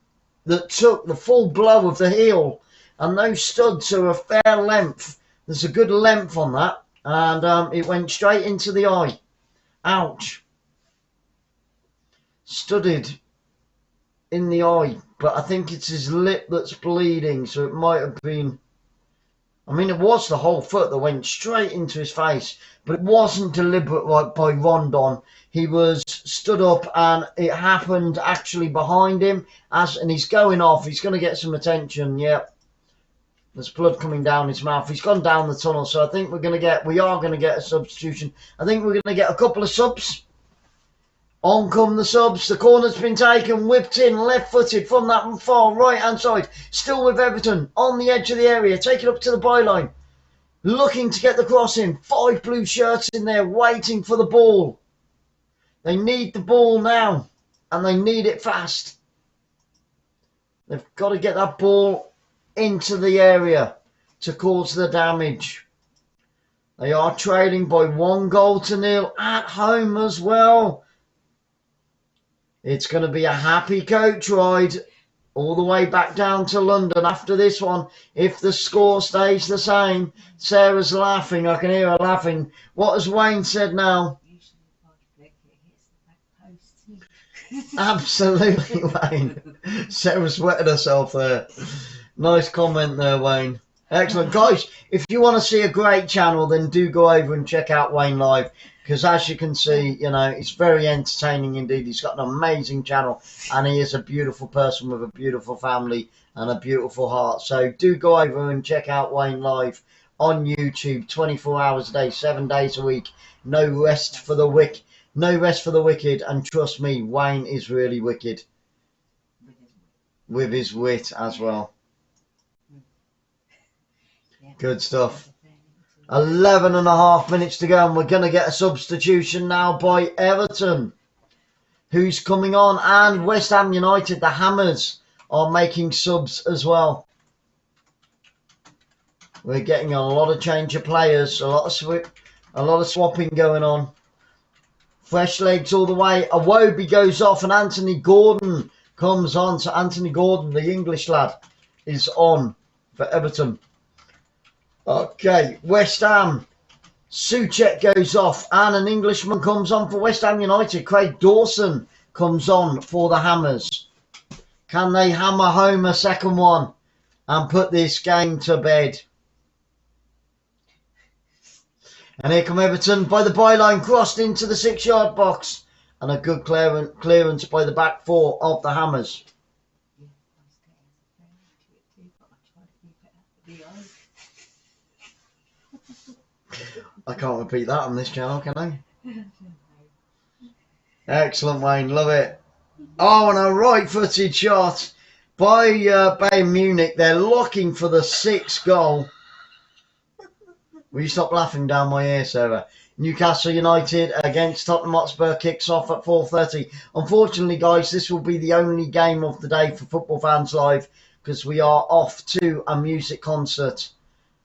that took the full blow of the heel. And those studs are a fair length. There's a good length on that. And it went straight into the eye. Ouch. Studded in the eye, but I think it's his lip that's bleeding, so it might have been I mean, it was the whole foot that went straight into his face, but it wasn't deliberate like by Rondon. He was stood up and it happened actually behind him, and he's going off. He's going to get some attention. Yep. There's blood coming down his mouth. He's gone down the tunnel, so I think we are going to get a substitution. I think we're going to get a couple of subs. On come the subs. The corner's been taken, whipped in, left-footed from that far right-hand side. Still with Everton on the edge of the area. Take it up to the byline. Looking to get the cross in. 5 blue shirts in there waiting for the ball. They need the ball now, and they need it fast. They've got to get that ball into the area to cause the damage. They are trailing by 1-0 at home as well. It's going to be a happy coach ride all the way back down to London after this one. If the score stays the same, Sarah's laughing. I can hear her laughing. What has Wayne said now? Absolutely, Wayne. Sarah's wetted herself there. Nice comment there, Wayne. Excellent. Guys, if you want to see a great channel, then do go over and check out Wayne Live. Because as you can see, you know, it's very entertaining indeed. He's got an amazing channel. And he is a beautiful person with a beautiful family and a beautiful heart. So do go over and check out Wayne Live on YouTube. 24 hours a day, 7 days a week. No rest for the wicked. No rest for the wicked. And trust me, Wayne is really wicked. With his wit as well. Good stuff. 11.5 minutes to go, and we're going to get a substitution now by Everton, who's coming on, and West Ham United, the Hammers, are making subs as well. We're getting a lot of change of players, a lot of swapping going on. Fresh legs all the way. Iwobi goes off, and Anthony Gordon comes on. So Anthony Gordon, the English lad, is on for Everton. Okay, West Ham. Souček goes off and an Englishman comes on for West Ham United. Craig Dawson comes on for the Hammers. Can they hammer home a second one and put this game to bed? And here come Everton by the byline, crossed into the 6-yard box. And a good clearance by the back four of the Hammers. I can't repeat that on this channel, can I? Excellent, Wayne. Love it. Oh, and a right-footed shot by Bayern Munich. They're looking for the 6th goal. Will you stop laughing down my ear, Sarah? Newcastle United against Tottenham Hotspur kicks off at 4:30. Unfortunately, guys, this will be the only game of the day for Football Fans Live because we are off to a music concert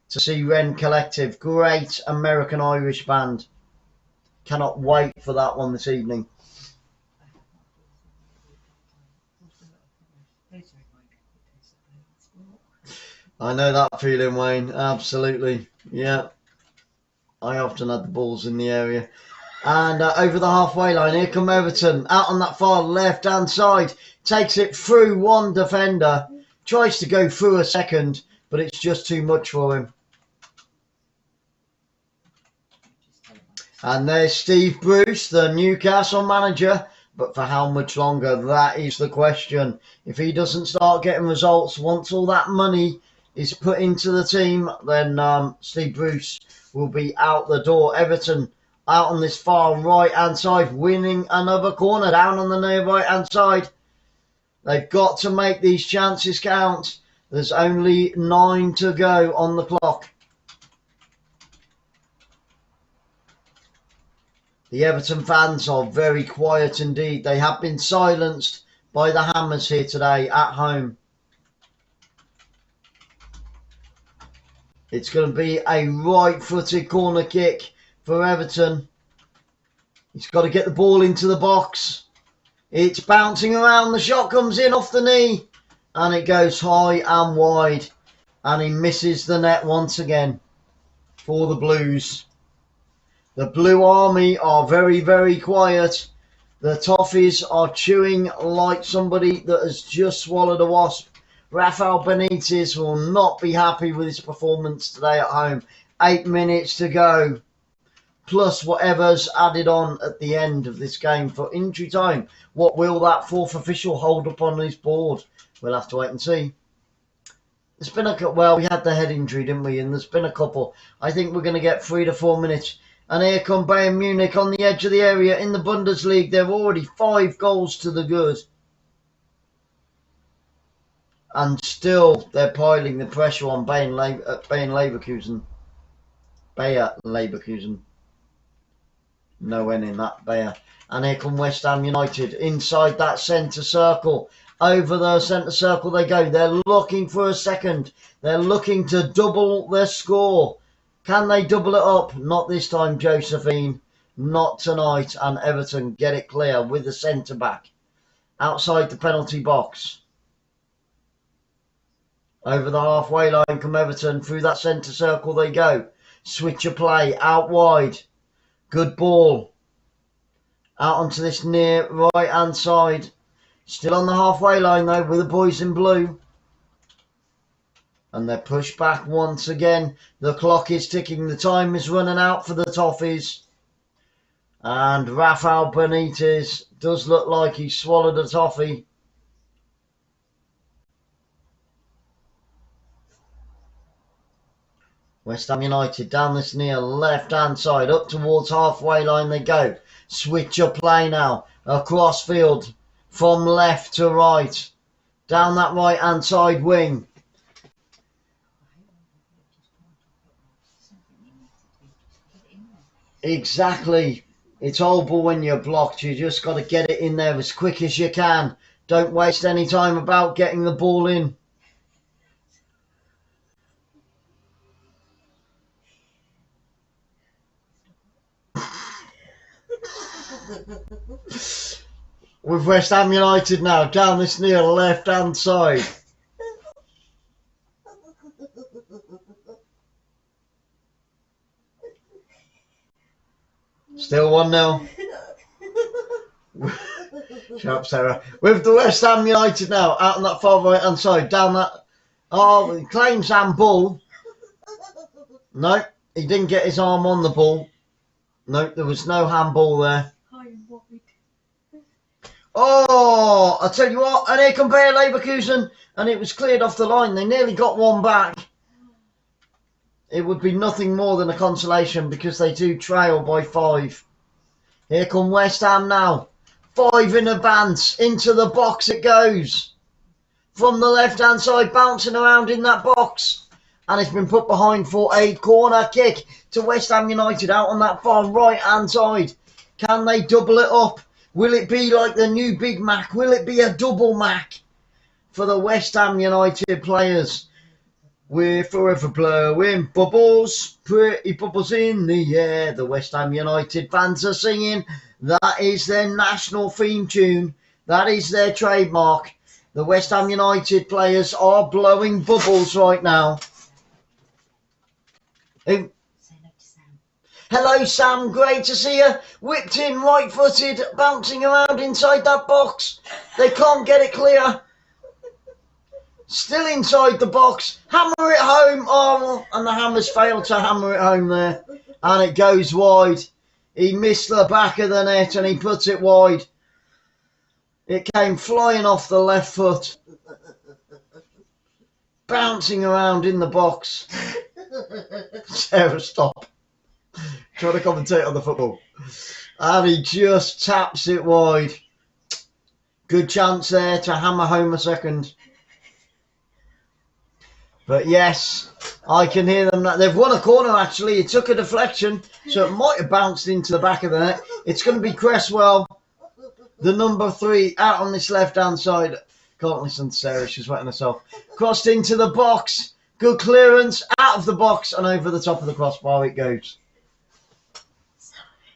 to see Ren Collective. Great American-Irish band. Cannot wait for that one this evening. I know that feeling, Wayne. Absolutely. Yeah. I often had the balls in the area. And over the halfway line, here come Everton. Out on that far left-hand side. Takes it through one defender. Tries to go through a second, but it's just too much for him. And there's Steve Bruce, the Newcastle manager. But for how much longer? That is the question. If he doesn't start getting results once all that money is put into the team, then Steve Bruce will be out the door. Everton out on this far right-hand side, winning another corner down on the near right-hand side. They've got to make these chances count. There's only 9 to go on the clock. The Everton fans are very quiet indeed. They have been silenced by the Hammers here today at home. It's going to be a right-footed corner kick for Everton. He's got to get the ball into the box. It's bouncing around. The shot comes in off the knee. And it goes high and wide. And he misses the net once again for the Blues. The Blue Army are very, very quiet. The Toffees are chewing like somebody that has just swallowed a wasp Rafael Benitez will not be happy with his performance today at home. 8 minutes to go, plus whatever's added on at the end of this game for injury time. What will that fourth official hold up on his board? We'll have to wait and see. There's been well, we had the head injury, didn't we? And there's been a couple. I think we're going to get 3 to 4 minutes. And here come Bayern Munich on the edge of the area in the Bundesliga. They're already 5 goals to the good. And still, they're piling the pressure on Bayer Leverkusen. Bayer Leverkusen. No N in that, Bayer. And here come West Ham United inside that centre circle. Over the centre circle they go. They're looking for a second. They're looking to double their score. Can they double it up? Not this time, Josephine. Not tonight. And Everton get it clear with the centre back. Outside the penalty box. Over the halfway line come Everton. Through that centre circle they go. Switch of play. Out wide. Good ball. Out onto this near right hand side. Still on the halfway line though with the boys in blue. And they're pushed back once again. The clock is ticking. The time is running out for the Toffees. And Rafael Benitez does look like he swallowed a toffee. West Ham United down this near left hand side. Up towards halfway line they go. Switch of play now. Across field. From left to right. Down that right hand side wing. Exactly. It's horrible when you're blocked. You just got to get it in there as quick as you can. Don't waste any time about getting the ball in. With West Ham United now down this near left hand side. Still 1-0. Shut up, Sarah. With the West Ham United now out on that far right hand side, down that. Oh, he claims handball. No, he didn't get his arm on the ball. No, there was no handball there. Oh, I tell you what, and here come Bayer Leverkusen, and it was cleared off the line. They nearly got one back. It would be nothing more than a consolation because they do trail by 5. Here come West Ham now. 5 in advance, into the box it goes. From the left-hand side, bouncing around in that box. And it's been put behind for a corner kick to West Ham United out on that far right-hand side. Can they double it up? Will it be like the new Big Mac? Will it be a double Mac for the West Ham United players? We're forever blowing bubbles, pretty bubbles in the air. The West Ham United fans are singing. That is their national theme tune. That is their trademark. The West Ham United players are blowing bubbles right now. Hello, Sam. Great to see you. Whipped in, right-footed, bouncing around inside that box. They can't get it clear. Still inside the box. Hammer it home. Oh, and the Hammers failed to hammer it home there. And it goes wide. He missed the back of the net and he puts it wide. It came flying off the left foot. Bouncing around in the box. Sarah, stop. Trying to commentate on the football. And he just taps it wide. Good chance there to hammer home a second. But yes, I can hear them. They've won a corner actually. It took a deflection, so it might have bounced into the back of the net. It's going to be Cresswell, the number 3, out on this left-hand side. Can't listen to Sarah, she's wetting herself. Crossed into the box. Good clearance, out of the box and over the top of the crossbar it goes.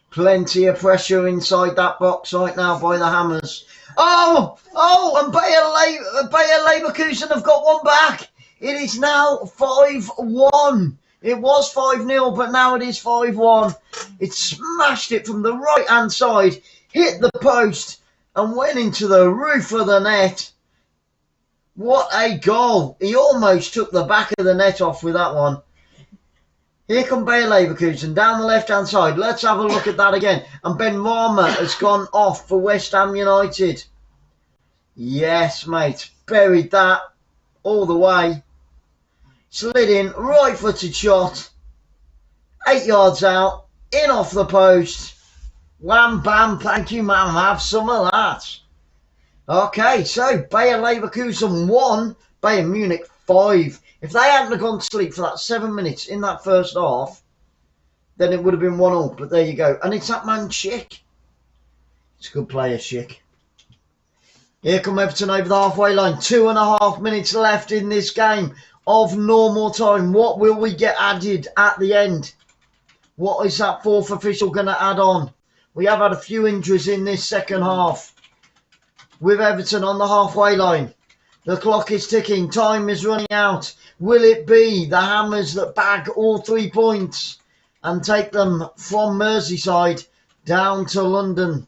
Plenty of pressure inside that box right now by the Hammers. Oh, and Bayer Leverkusen have got one back. It is now 5-1. It was 5-0, but now it is 5-1. It smashed it from the right-hand side, hit the post, and went into the roof of the net. What a goal. He almost took the back of the net off with that one. Here come Bayer Leverkusen down the left-hand side. Let's have a look at that again. And Ben Rama has gone off for West Ham United. Yes, mate. Buried that all the way. Slid in, right-footed shot. 8 yards out. In off the post. Wham, bam, thank you, ma'am. Have some of that. Okay, so Bayer Leverkusen 1, Bayern Munich 5. If they hadn't gone to sleep for that 7 minutes in that first half, then it would have been 1-1. But there you go. And it's that man, Schick. It's a good player, Schick. Here come Everton over the halfway line. 2.5 minutes left in this game of normal time. What will we get added at the end? What is that fourth official going to add on? We have had a few injuries in this second half. With Everton on the halfway line. The clock is ticking. Time is running out. Will it be the Hammers that bag all 3 points and take them from Merseyside down to London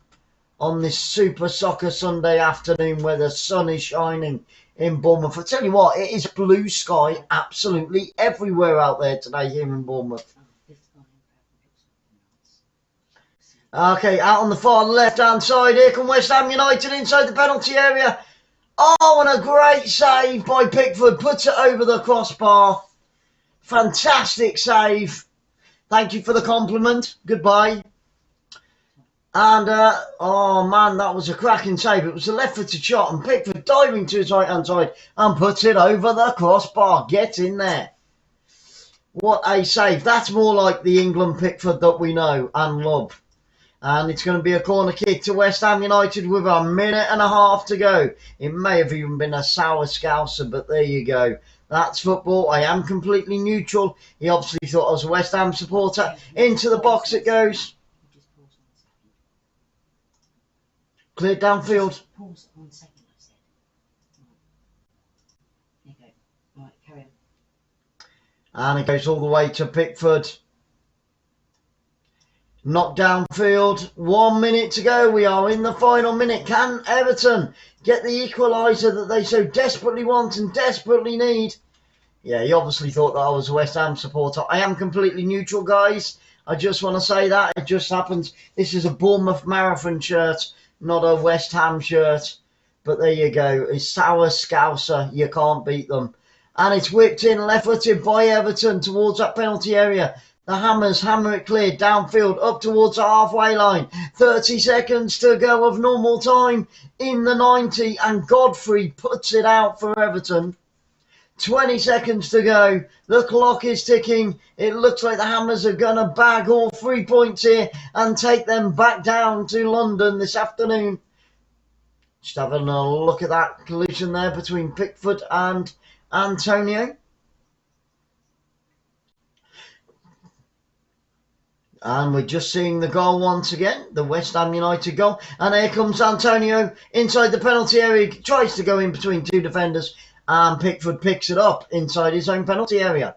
on this Super Soccer Sunday afternoon where the sun is shining in Bournemouth? I tell you what, it is blue sky absolutely everywhere out there today here in Bournemouth. Okay, out on the far left-hand side, here come West Ham United inside the penalty area. Oh, and a great save by Pickford. Puts it over the crossbar. Fantastic save. Thank you for the compliment. Goodbye. And, oh man, that was a cracking save. It was a left-footed shot, and Pickford diving to his right-hand side and puts it over the crossbar. Get in there. What a save. That's more like the England Pickford that we know and love. And it's going to be a corner kick to West Ham United with 1.5 minutes to go. It may have even been a 𝓳𝓸𝓷𝓲𝓷𝓰, but there you go. That's football. I am completely neutral. He obviously thought I was a West Ham supporter. Into the box it goes. Cleared downfield.
Pause 1 second, I said. There you go. Right, carry on.
And it goes all the way to Pickford. Knocked downfield. 1 minute to go. We are in the final minute. Can Everton get the equaliser that they so desperately want and desperately need? Yeah, he obviously thought that I was a West Ham supporter. I am completely neutral, guys. I just want to say that. It just happens. This is a Bournemouth Marathon shirt, not a West Ham shirt. But there you go. It's 𝓳𝓸𝓷𝓲𝓷𝓰. You can't beat them. And it's whipped in left-footed by Everton towards that penalty area. The Hammers hammer it clear downfield up towards the halfway line. 30 seconds to go of normal time in the 90, and Godfrey puts it out for Everton. 20 seconds to go. The clock is ticking. It looks like the Hammers are going to bag all 3 points here and take them back down to London this afternoon. Just having a look at that collision there between Pickford and Antonio. And we're just seeing the goal once again, the West Ham United goal. And here comes Antonio inside the penalty area. He tries to go in between 2 defenders. And Pickford picks it up inside his own penalty area.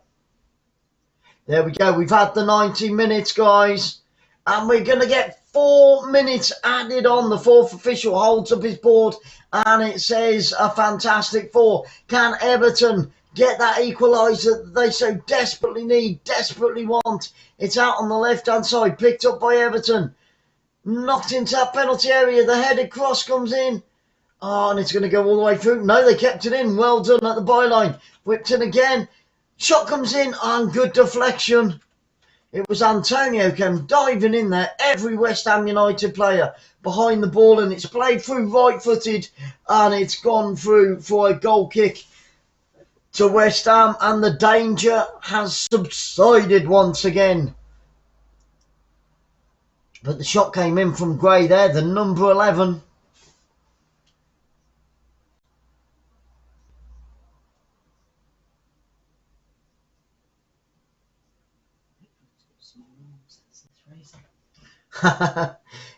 There we go. We've had the 90 minutes, guys. And we're going to get 4 minutes added on. The fourth official holds up his board. And it says a fantastic 4. Can Everton get that equaliser that they so desperately need, desperately want? It's out on the left-hand side, picked up by Everton. Knocked into that penalty area. The headed cross comes in. Oh, and it's going to go all the way through. No, they kept it in. Well done at the byline. Whipped in again. Shot comes in, and good deflection. It was Antonio came diving in there. Every West Ham United player behind the ball, and it's played through right-footed, and it's gone through for a goal kick to West Ham, and the danger has subsided once again. But the shot came in from Gray there, the number 11.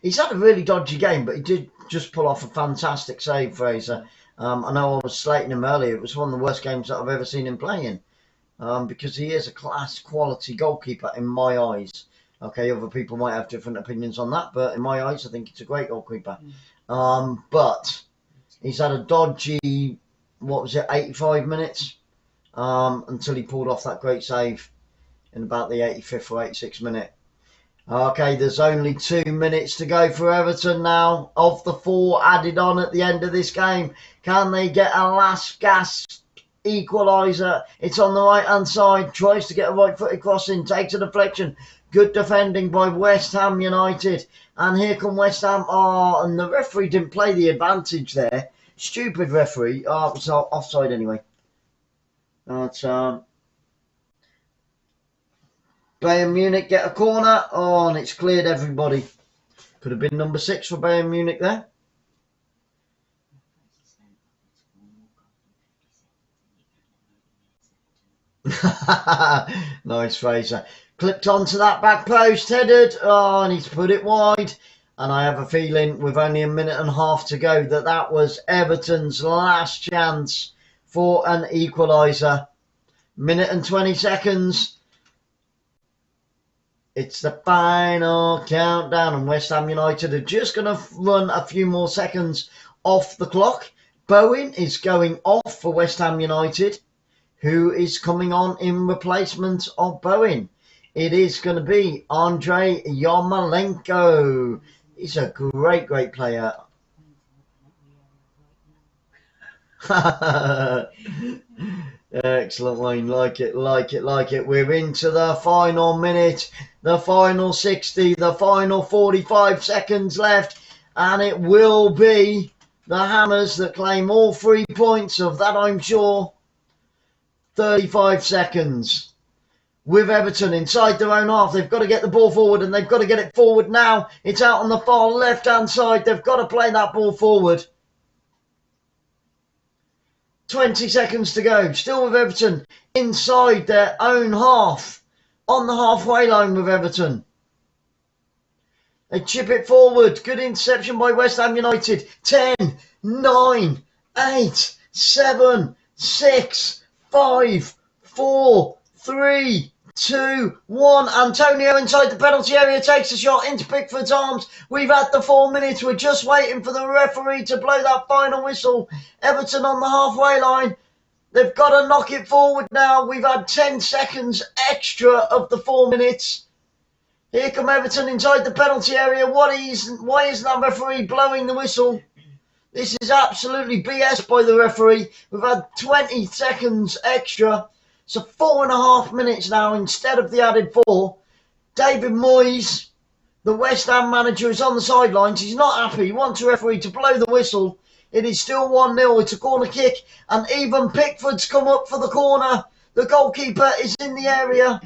He's had a really dodgy game, but he did just pull off a fantastic save, Fraser. I know I was slating him earlier. It was one of the worst games that I've ever seen him play in, because he is a class quality goalkeeper in my eyes. Okay, other people might have different opinions on that, but in my eyes, I think it's a great goalkeeper. But he's had a dodgy what was it, 85 minutes, until he pulled off that great save in about the 85th or 86th minute. Okay, there's only 2 minutes to go for Everton now, of the 4 added on at the end of this game. Can they get a last gasp equaliser? It's on the right hand side, tries to get a right footed crossing, takes a deflection. Good defending by West Ham United. And here come West Ham. Oh, and the referee didn't play the advantage there. Stupid referee. Oh, it was offside anyway. That's Bayern Munich get a corner. Oh, and it's cleared everybody. Could have been number 6 for Bayern Munich there. Nice, Fraser. Clipped onto that back post, headed. Oh, and he's put it wide. And I have a feeling, with only a minute and a half to go, that was Everton's last chance for an equaliser. Minute and 20 seconds. It's the final countdown, and West Ham United are just going to run a few more seconds off the clock. Bowen is going off for West Ham United. Who is coming on in replacement of Bowen? It is going to be Andrei Yarmolenko. He's a great, great player. Excellent, Wayne. Like it, like it, like it. We're into the final minute, the final 60, the final 45 seconds left. And it will be the Hammers that claim all 3 points of that, I'm sure. 35 seconds. With Everton inside their own half. They've got to get the ball forward, and they've got to get it forward now. It's out on the far left-hand side. They've got to play that ball forward. 20 seconds to go. Still with Everton inside their own half. On the halfway line with Everton. They chip it forward. Good interception by West Ham United. 10, 9, 8, 7, 6, 5, 4, 3, 2, 1. Antonio inside the penalty area takes a shot into Pickford's arms. We've had the 4 minutes. We're just waiting for the referee to blow that final whistle. Everton on the halfway line. They've got to knock it forward now. We've had 10 seconds extra of the 4 minutes. Here come Everton inside the penalty area. Why isn't that referee blowing the whistle? This is absolutely BS by the referee. We've had 20 seconds extra. So 4.5 minutes now instead of the added 4. David Moyes, the West Ham manager, is on the sidelines. He's not happy. He wants a referee to blow the whistle. It is still 1-0. It's a corner kick. And even Pickford's come up for the corner. The goalkeeper is in the area.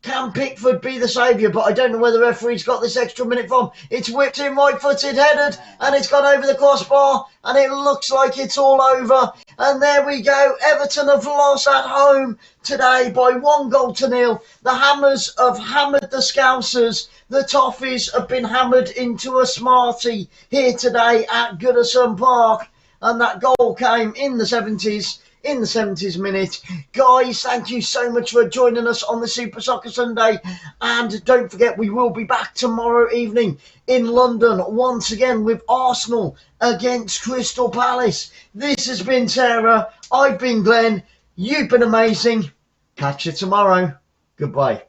Can Pickford be the saviour? But I don't know where the referee's got this extra minute from. It's whipped in, right-footed, headed, and it's gone over the crossbar, and it looks like it's all over. And there we go. Everton have lost at home today by 1-0. The Hammers have hammered the Scousers. The Toffees have been hammered into a smartie here today at Goodison Park. And that goal came in the 70s. In the 70th minute. Guys, thank you so much for joining us on the Super Soccer Sunday. And don't forget, we will be back tomorrow evening in London once again with Arsenal against Crystal Palace. This has been Sarah. I've been Glenn. You've been amazing. Catch you tomorrow. Goodbye.